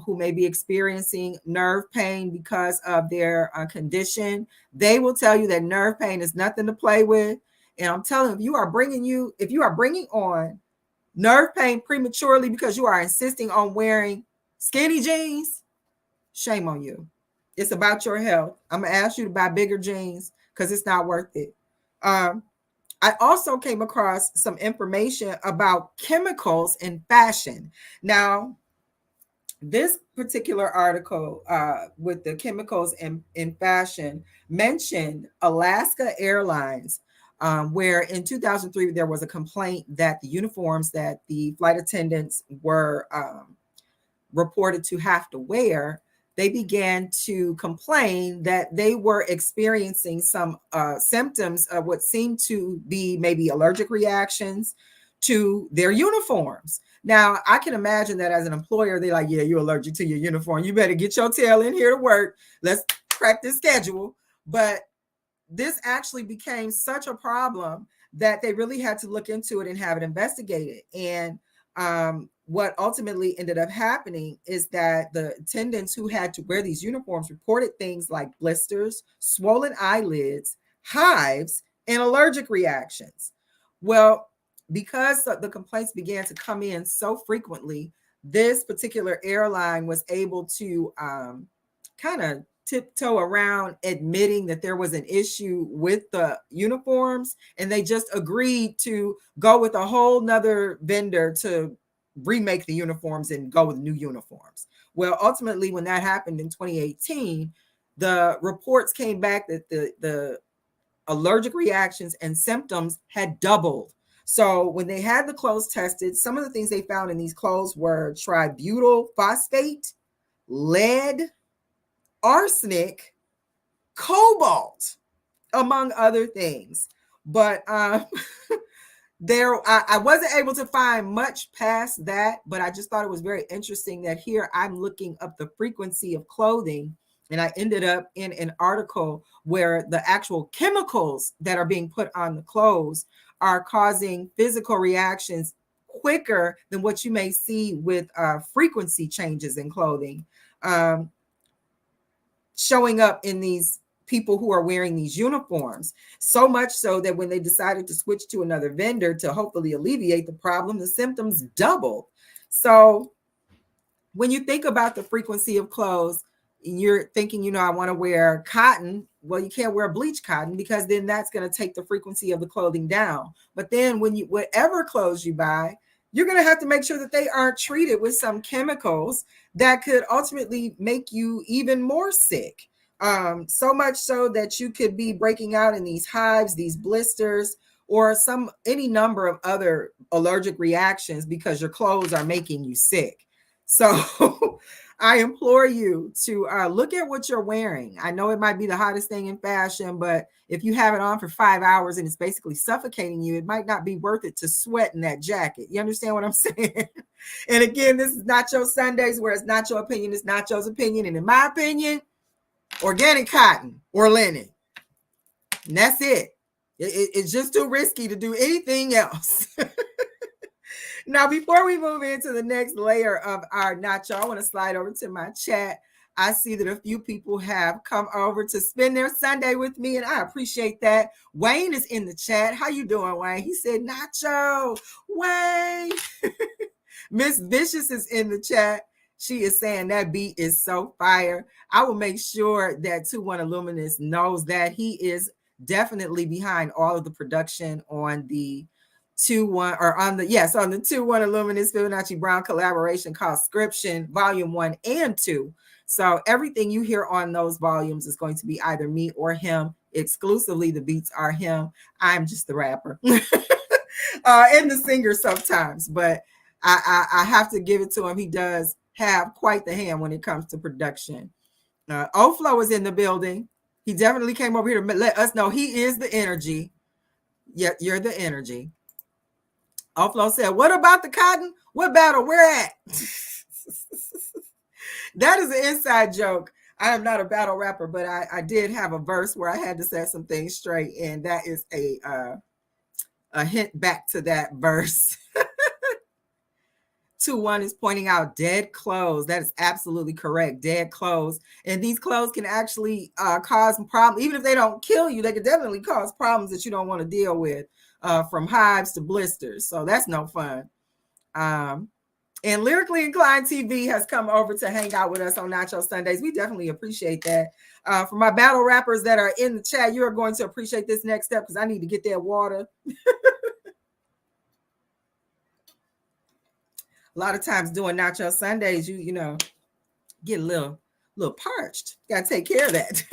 who may be experiencing nerve pain because of their condition, they will tell you that nerve pain is nothing to play with. And I'm telling you, if you are bringing on nerve pain prematurely because you are insisting on wearing skinny jeans, shame on you. It's about your health. I'm going to ask you to buy bigger jeans, because it's not worth it. I also came across some information about chemicals in fashion. Now, this particular article with the chemicals in fashion mentioned Alaska Airlines where in 2003 there was a complaint that the uniforms that the flight attendants were reported to have to wear, they began to complain that they were experiencing some symptoms of what seemed to be maybe allergic reactions to their uniforms. Now, I can imagine that as an employer, they're like, yeah, you're allergic to your uniform. You better get your tail in here to work. Let's crack this schedule. But this actually became such a problem that they really had to look into it and have it investigated. And what ultimately ended up happening is that the attendants who had to wear these uniforms reported things like blisters, swollen eyelids, hives, and allergic reactions. Well, because the complaints began to come in so frequently, this particular airline was able to kind of tiptoe around admitting that there was an issue with the uniforms, and they just agreed to go with a whole nother vendor to remake the uniforms and go with new uniforms. Well, ultimately, when that happened in 2018, the reports came back that the allergic reactions and symptoms had doubled. So when they had the clothes tested, some of the things they found in these clothes were tributyl phosphate, lead, arsenic, cobalt, among other things. But I wasn't able to find much past that, but I just thought it was very interesting that here I'm looking up the frequency of clothing, and I ended up in an article where the actual chemicals that are being put on the clothes are causing physical reactions quicker than what you may see with frequency changes in clothing, showing up in these people who are wearing these uniforms. So much so that when they decided to switch to another vendor to hopefully alleviate the problem, the symptoms doubled. So when you think about the frequency of clothes, you're thinking, I want to wear cotton. Well, you can't wear bleach cotton because then that's going to take the frequency of the clothing down. But then whatever clothes you buy, you're going to have to make sure that they aren't treated with some chemicals that could ultimately make you even more sick. So much so that you could be breaking out in these hives, these blisters, or any number of other allergic reactions because your clothes are making you sick. So I implore you to look at what you're wearing. I know it might be the hottest thing in fashion, but if you have it on for 5 hours and it's basically suffocating you, it might not be worth it to sweat in that jacket. You understand what I'm saying? And again, this is Nacho Sundays, where it's not your opinion, it's Nacho's opinion. And in my opinion, organic cotton or linen. And that's it. It's just too risky to do anything else. Now, before we move into the next layer of our Nacho, I want to slide over to my chat. I see that a few people have come over to spend their Sunday with me, and I appreciate that. Wayne is in the chat. How you doing, Wayne? He said, Nacho, Wayne. Miss Vicious is in the chat. She is saying that beat is so fire. I will make sure that 2-1 Illuminous knows that he is definitely behind all of the production on the 2-1 or on the 2-1 Illuminous FiboNacci Brown collaboration called Scription Volume 1 and 2. So everything you hear on those volumes is going to be either me or him. Exclusively, the beats are him. I'm just the rapper and the singer sometimes, but I have to give it to him. He does have quite the hand when it comes to production. Oflo is in the building. He definitely came over here to let us know he is the energy. Yeah, you're the energy. Oflo said, what about the cotton? What battle? Where at? That is an inside joke. I am not a battle rapper, but I did have a verse where I had to set some things straight, and that is a hint back to that verse. 2-1 is pointing out dead clothes. That is absolutely correct. Dead clothes. And these clothes can actually cause problems. Even if they don't kill you, they can definitely cause problems that you don't want to deal with, from hives to blisters. So that's no fun. And Lyrically Inclined TV has come over to hang out with us on Nacho Sundays. We definitely appreciate that. For my battle rappers that are in the chat, you are going to appreciate this next step because I need to get that water. A lot of times doing Nacho Sundays, you know, get a little parched. Got to take care of that.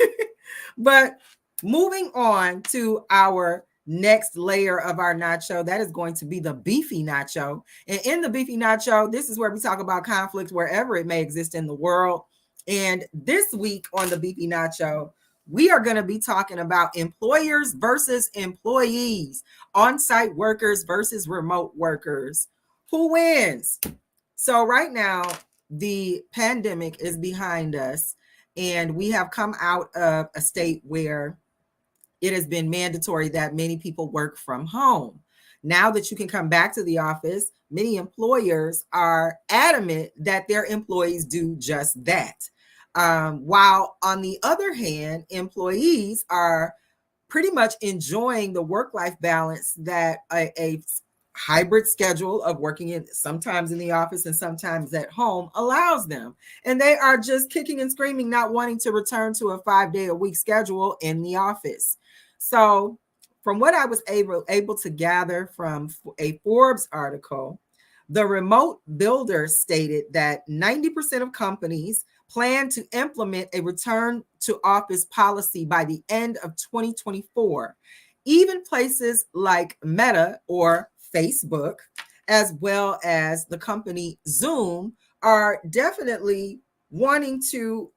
But moving on to our next layer of our nacho. That is going to be the beefy nacho. And in the beefy nacho, this is where we talk about conflicts wherever it may exist in the world. And this week on the beefy nacho, we are going to be talking about employers versus employees, on-site workers versus remote workers. Who wins? So right now, the pandemic is behind us, and we have come out of a state where it has been mandatory that many people work from home. Now that you can come back to the office, many employers are adamant that their employees do just that. While on the other hand, employees are pretty much enjoying the work-life balance that a hybrid schedule of working in sometimes in the office and sometimes at home allows them. And they are just kicking and screaming, not wanting to return to a 5-day-a-week schedule in the office. So from what I was able to gather from a Forbes article, the remote builder stated that 90% of companies plan to implement a return to office policy by the end of 2024. Even places like Meta or Facebook, as well as the company Zoom, are definitely wanting to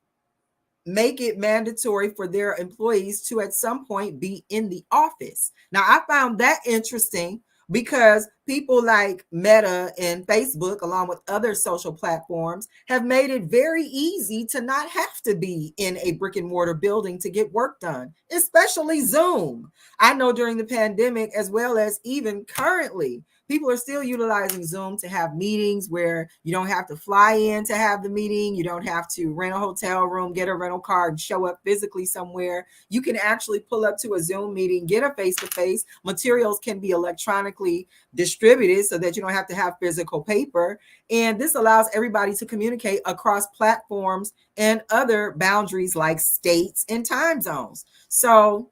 make it mandatory for their employees to at some point be in the office. Now, I found that interesting because people like Meta and Facebook, along with other social platforms, have made it very easy to not have to be in a brick and mortar building to get work done, especially Zoom. I know during the pandemic, as well as even currently, people are still utilizing Zoom to have meetings where you don't have to fly in to have the meeting. You don't have to rent a hotel room, get a rental car, and show up physically somewhere. You can actually pull up to a Zoom meeting, get a face-to-face. Materials can be electronically distributed so that you don't have to have physical paper. And this allows everybody to communicate across platforms and other boundaries like states and time zones. So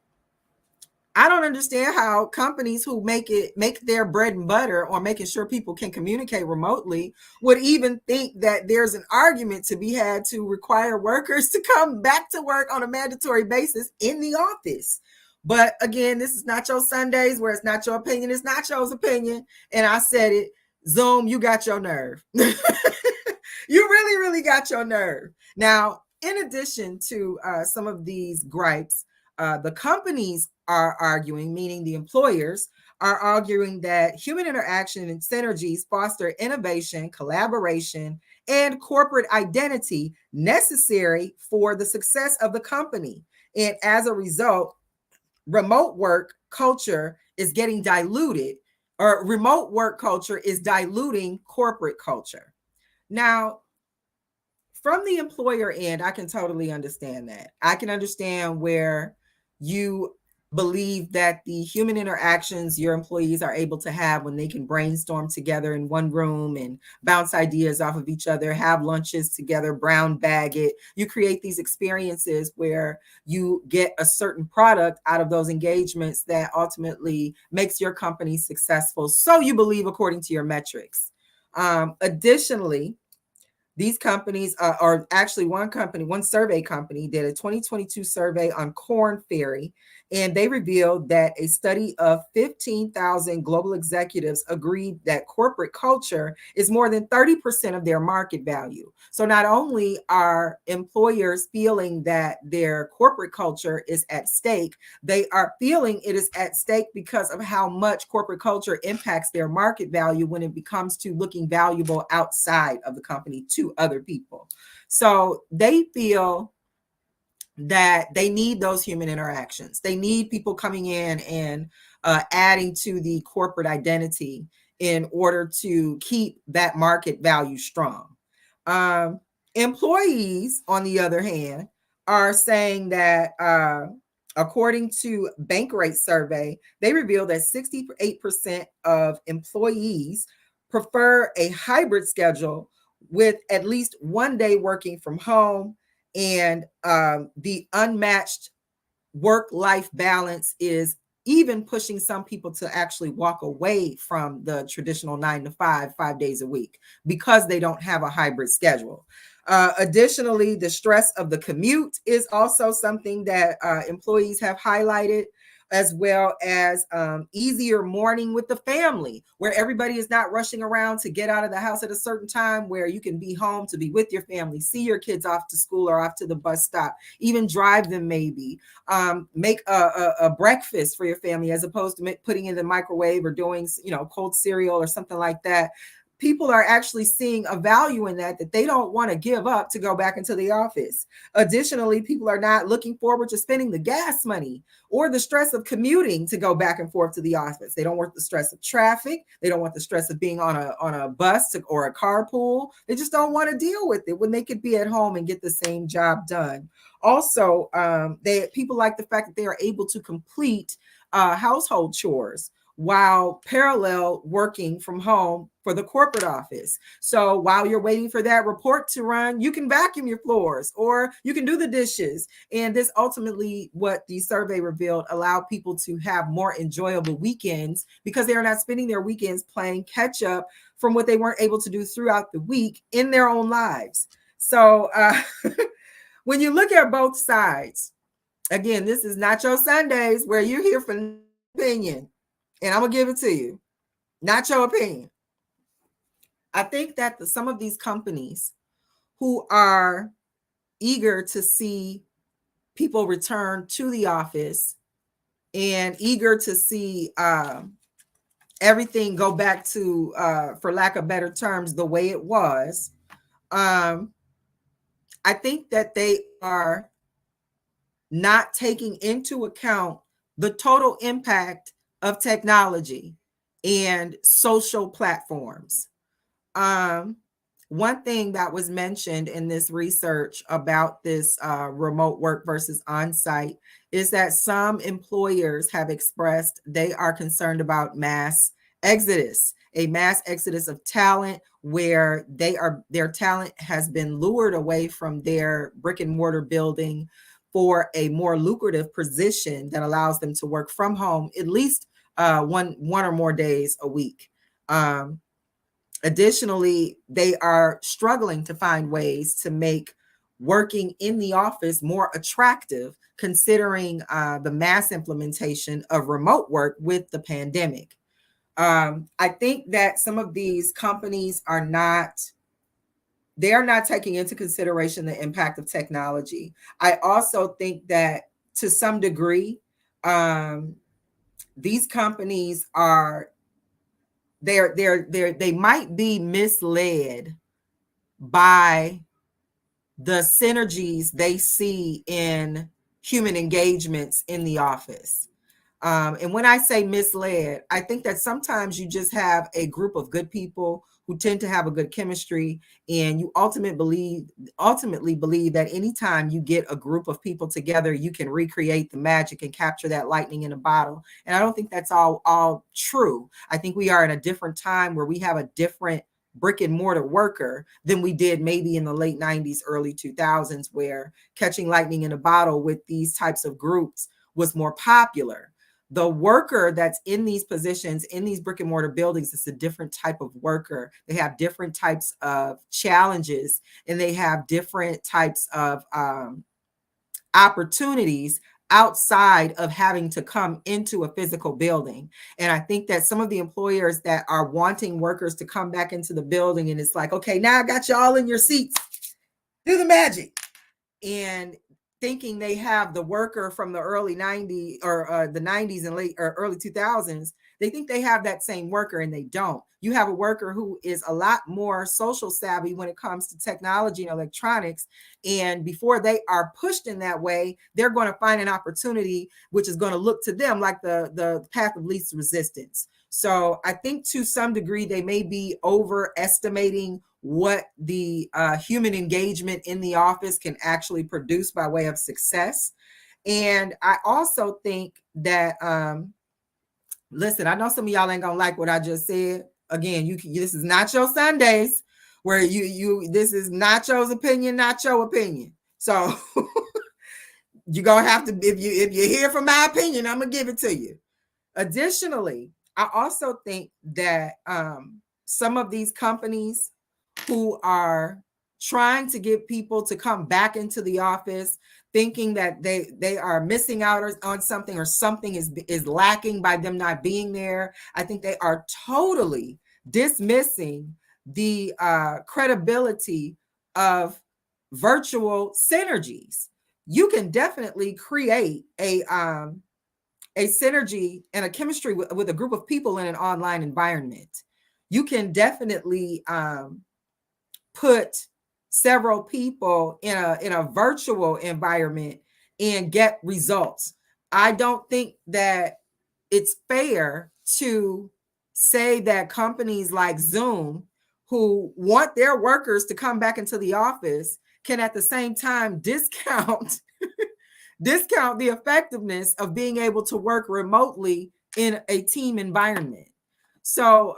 I don't understand how companies who make their bread and butter on making sure people can communicate remotely would even think that there's an argument to be had to require workers to come back to work on a mandatory basis in the office. But again, this is Nacho Sundays, where it's not your opinion, it's Nacho's opinion. And I said it, Zoom, you got your nerve. You really, really got your nerve. Now, in addition to some of these gripes, the companies are arguing, meaning the employers are arguing that human interaction and synergies foster innovation, collaboration, and corporate identity necessary for the success of the company. And as a result, remote work culture is getting diluted, or remote work culture is diluting corporate culture. Now, from the employer end, I can totally understand that. I can understand where you believe that the human interactions your employees are able to have when they can brainstorm together in one room and bounce ideas off of each other, have lunches together, brown bag it. You create these experiences where you get a certain product out of those engagements that ultimately makes your company successful. So you believe according to your metrics. Additionally, these companies are actually one survey company did a 2022 survey on Korn Ferry, and they revealed that a study of 15,000 global executives agreed that corporate culture is more than 30% of their market value. So not only are employers feeling that their corporate culture is at stake, they are feeling it is at stake because of how much corporate culture impacts their market value when it comes to looking valuable outside of the company to other people. So they feel that they need those human interactions. They need people coming in and adding to the corporate identity in order to keep that market value strong. Employees, on the other hand, are saying that according to Bankrate survey, they revealed that 68% of employees prefer a hybrid schedule with at least one day working from home, and the unmatched work-life balance is even pushing some people to actually walk away from the traditional 9 to 5 days a week, because they don't have a hybrid schedule. Additionally, the stress of the commute is also something that employees have highlighted. as well as easier morning with the family, where everybody is not rushing around to get out of the house at a certain time, where you can be home to be with your family, see your kids off to school or off to the bus stop, even drive them maybe, make a breakfast for your family as opposed to putting in the microwave or doing, cold cereal or something like that. People are actually seeing a value in that they don't want to give up to go back into the office. Additionally, people are not looking forward to spending the gas money or the stress of commuting to go back and forth to the office. They don't want the stress of traffic. They don't want the stress of being on a bus or a carpool. They just don't want to deal with it when they could be at home and get the same job done. Also, people like the fact that they are able to complete household chores while parallel working from home for the corporate office. So while you're waiting for that report to run, you can vacuum your floors or you can do the dishes. And this ultimately, what the survey revealed, allowed people to have more enjoyable weekends because they are not spending their weekends playing catch up from what they weren't able to do throughout the week in their own lives. So when you look at both sides, again, this is Nacho Sundays where you're here for opinion. And I'm going to give it to you. Not your opinion. I think that some of these companies who are eager to see people return to the office and eager to see everything go back to, for lack of better terms, the way it was, I think that they are not taking into account the total impact of technology and social platforms. One thing that was mentioned in this research about this remote work versus on-site is that some employers have expressed they are concerned about mass exodus, a mass exodus of talent where their talent has been lured away from their brick and mortar building for a more lucrative position that allows them to work from home at least one or more days a week. Additionally, they are struggling to find ways to make working in the office more attractive, considering the mass implementation of remote work with the pandemic. I think that some of these companies are not taking into consideration the impact of technology. I also think that to some degree, these companies they might be misled by the synergies they see in human engagements in the office. And when I say misled, I think that sometimes you just have a group of good people who tend to have a good chemistry, and you ultimately believe that anytime you get a group of people together, you can recreate the magic and capture that lightning in a bottle. And I don't think that's all true. I think we are in a different time where we have a different brick and mortar worker than we did maybe in the late 90s, early 2000s, where catching lightning in a bottle with these types of groups was more popular. The worker that's in these positions, in these brick and mortar buildings, is a different type of worker. They have different types of challenges, and they have different types of opportunities outside of having to come into a physical building. And I think that some of the employers that are wanting workers to come back into the building, and it's like, okay, now I got you all in your seats, do the magic. And thinking they have the worker from the early 90s or the 90s and late or early 2000s, they think they have that same worker, and they don't. You have a worker who is a lot more social savvy when it comes to technology and electronics. And before they are pushed in that way, they're going to find an opportunity which is going to look to them like the path of least resistance. So I think to some degree, they may be overestimating what the human engagement in the office can actually produce by way of success. And I also think that, listen, I know some of y'all ain't gonna like what I just said. Again, this is not your Sundays where this is Nacho's opinion, not your opinion. So you're gonna have to, if you hear from my opinion, I'm gonna give it to you. Additionally, I also think that some of these companies who are trying to get people to come back into the office, thinking that they are missing out on something, or something is lacking by them not being there. I think they are totally dismissing the credibility of virtual synergies. You can definitely create a synergy and a chemistry with a group of people in an online environment. You can definitely put several people in a virtual environment and get results. I don't think that it's fair to say that companies like Zoom, who want their workers to come back into the office, can at the same time discount the effectiveness of being able to work remotely in a team environment. So,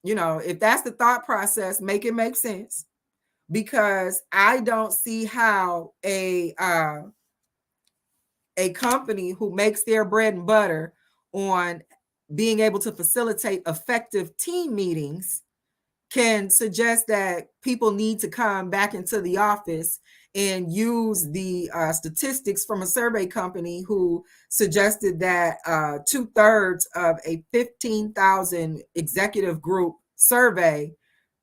if that's the thought process, make it make sense, because I don't see how a company who makes their bread and butter on being able to facilitate effective team meetings can suggest that people need to come back into the office and use the statistics from a survey company who suggested that 2/3 of a 15,000 executive group survey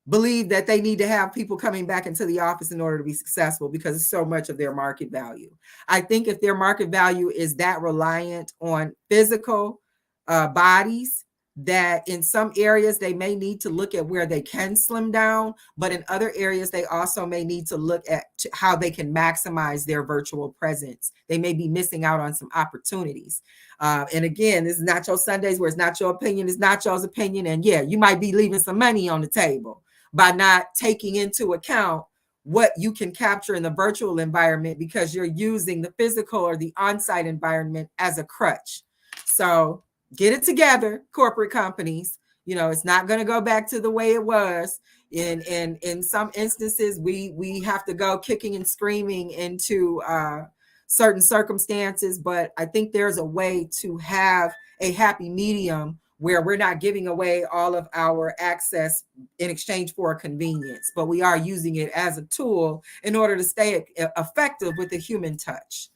believe that they need to have people coming back into the office in order to be successful, because it's so much of their market value. I think if their market value is that reliant on physical bodies, that in some areas they may need to look at where they can slim down, but in other areas they also may need to look at how they can maximize their virtual presence. They may be missing out on some opportunities. And again, this is Nacho Sundays, where it's not your opinion, it's Nacho's opinion. And yeah, you might be leaving some money on the table by not taking into account what you can capture in the virtual environment, because you're using the physical or the on-site environment as a crutch. So get it together, corporate companies. It's not going to go back to the way it was. In some instances, we have to go kicking and screaming into certain circumstances, but I think there's a way to have a happy medium where we're not giving away all of our access in exchange for a convenience, but we are using it as a tool in order to stay effective with the human touch.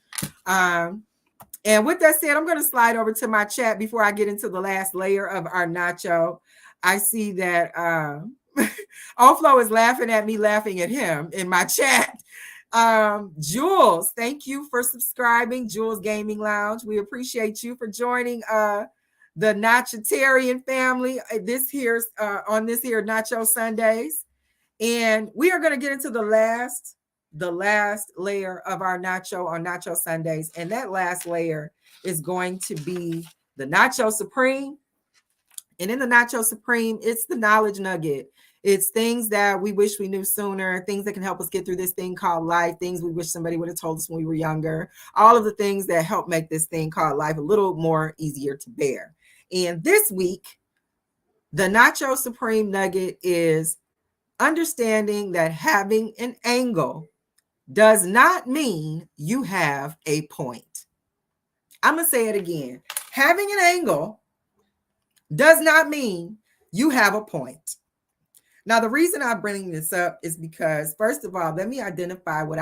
And with that said, I'm going to slide over to my chat before I get into the last layer of our nacho. I see that Oflo is laughing at me, laughing at him in my chat. Jules, thank you for subscribing. Jules Gaming Lounge, we appreciate you for joining the Nachotarian family on this here Nacho Sundays. And we are going to get into the last layer of our nacho on Nacho Sundays. And that last layer is going to be the Nacho Supreme. And in the Nacho Supreme, it's the knowledge nugget. It's things that we wish we knew sooner, things that can help us get through this thing called life, things we wish somebody would have told us when we were younger, all of the things that help make this thing called life a little more easier to bear. And this week, the Nacho Supreme nugget is understanding that having an angle does not mean you have a point. I'm going to say it again. Having an angle does not mean you have a point. Now, the reason I'm bringing this up is because, first of all, let me identify what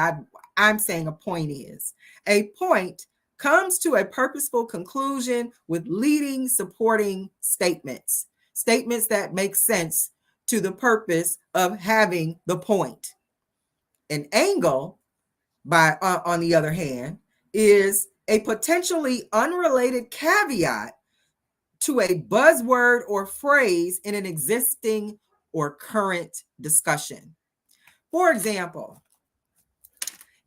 I'm saying a point is. A point comes to a purposeful conclusion with leading supporting statements that make sense to the purpose of having the point. An angle, on the other hand, is a potentially unrelated caveat to a buzzword or phrase in an existing or current discussion. For example,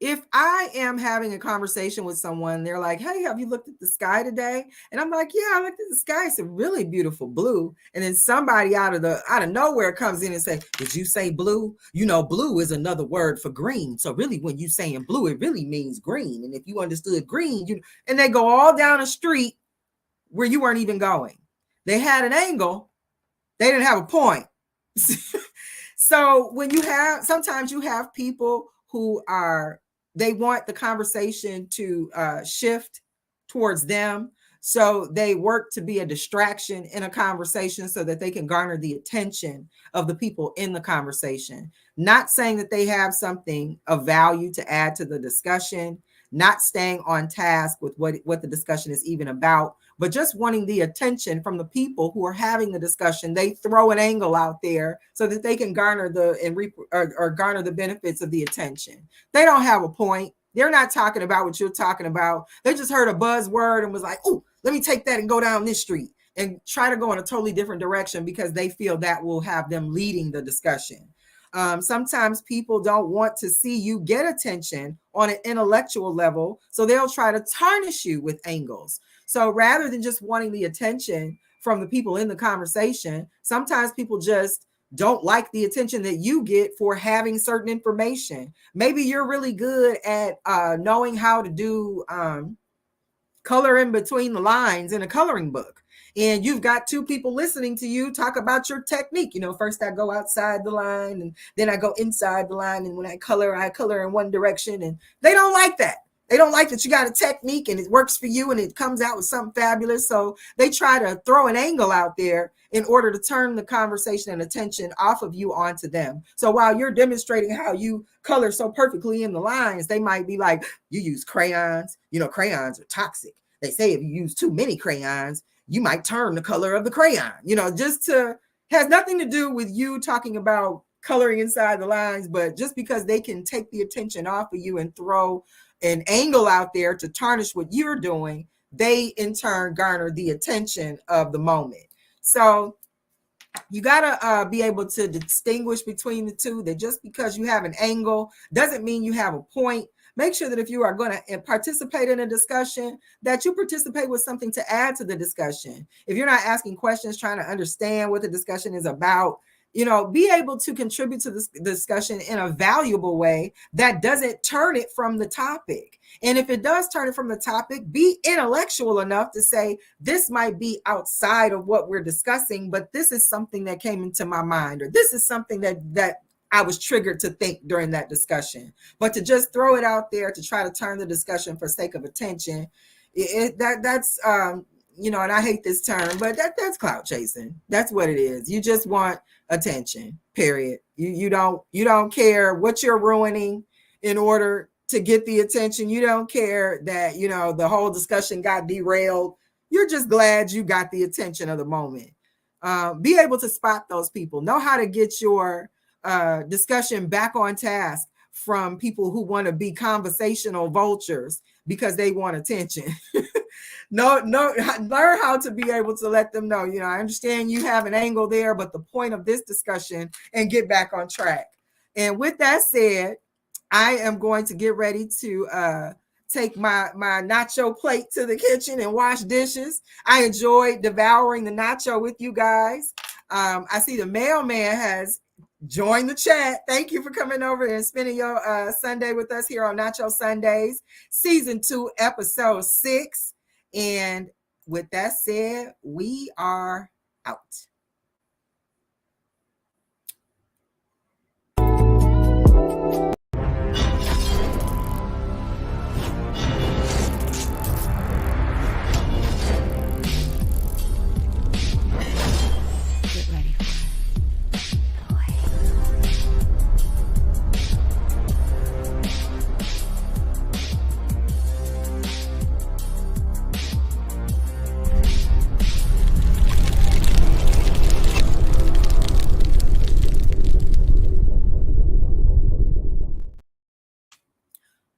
if I am having a conversation with someone, they're like, hey, have you looked at the sky today? And I'm like, yeah, I looked at the sky. It's a really beautiful blue. And then somebody out of nowhere comes in and say, did you say blue? Blue is another word for green. So really, when you saying blue, it really means green. And if you understood green, and they go all down a street where you weren't even going. They had an angle. They didn't have a point. So sometimes you have people who they want the conversation to shift towards them. So they work to be a distraction in a conversation so that they can garner the attention of the people in the conversation. Not saying that they have something of value to add to the discussion, not staying on task with what the discussion is even about, but just wanting the attention from the people who are having the discussion. They throw an angle out there so that they can garner garner the benefits of the attention. They don't have a point. They're not talking about what you're talking about. They just heard a buzzword and was like, oh, let me take that and go down this street and try to go in a totally different direction because they feel that will have them leading the discussion. Sometimes people don't want to see you get attention on an intellectual level, so they'll try to tarnish you with angles. So rather than just wanting the attention from the people in the conversation, sometimes people just don't like the attention that you get for having certain information. Maybe you're really good at knowing how to do color in between the lines in a coloring book. And you've got two people listening to you talk about your technique. You know, first I go outside the line and then I go inside the line. And when I color in one direction, and they don't like that. They don't like that you got a technique and it works for you and it comes out with something fabulous. So they try to throw an angle out there in order to turn the conversation and attention off of you onto them. So while you're demonstrating how you color so perfectly in the lines, they might be like, you use crayons. You know, crayons are toxic. They say if you use too many crayons, you might turn the color of the crayon, you know, has nothing to do with you talking about coloring inside the lines, but just because they can take the attention off of you and throw an angle out there to tarnish what you're doing, they in turn garner the attention of the moment. So you got to be able to distinguish between the two, that just because you have an angle doesn't mean you have a point. Make sure that if you are going to participate in a discussion, that you participate with something to add to the discussion. If you're not asking questions, trying to understand what the discussion is about, you know, be able to contribute to this discussion in a valuable way that doesn't turn it from the topic. And if it does turn it from the topic, be intellectual enough to say, this might be outside of what we're discussing, but this is something that came into my mind, or this is something that I was triggered to think during that discussion. But to just throw it out there to try to turn the discussion for sake of attention, that's you know, and I hate this term, but that's clout chasing. That's what it is. You just want attention, period. You don't care what you're ruining in order to get the attention. You don't care that, you know, the whole discussion got derailed. You're just glad you got the attention of the moment. Be able to spot those people. Know how to get your discussion back on task from people who want to be conversational vultures because they want attention. Learn how to be able to let them know, you know, I understand you have an angle there, but the point of this discussion, and get back on track. And with that said, I am going to get ready to take my nacho plate to the kitchen and wash dishes. I enjoyed devouring the nacho with you guys. I see the mailman has joined the chat. Thank you for coming over and spending your Sunday with us here on Nacho Sundays, season 2, episode 6. And with that said, we are out.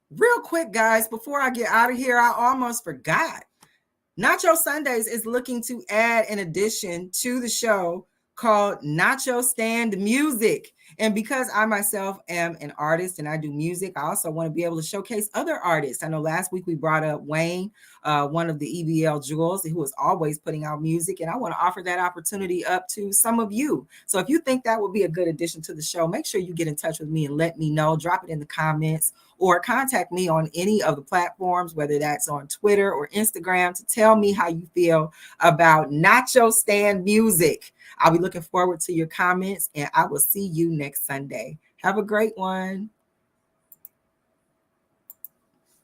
Real quick, guys, before I get out of here, I almost forgot. Nacho Sundays is looking to add an addition to the show called Nacho Stand Music. And because I myself am an artist and I do music, I also want to be able to showcase other artists. I know last week we brought up Wayne, one of the EBL jewels, who is always putting out music. And I want to offer that opportunity up to some of you. So if you think that would be a good addition to the show, make sure you get in touch with me and let me know. Drop it in the comments or contact me on any of the platforms, whether that's on Twitter or Instagram, to tell me how you feel about Nacho Stand Music. I'll be looking forward to your comments, and I will see you next Sunday. Have a great one.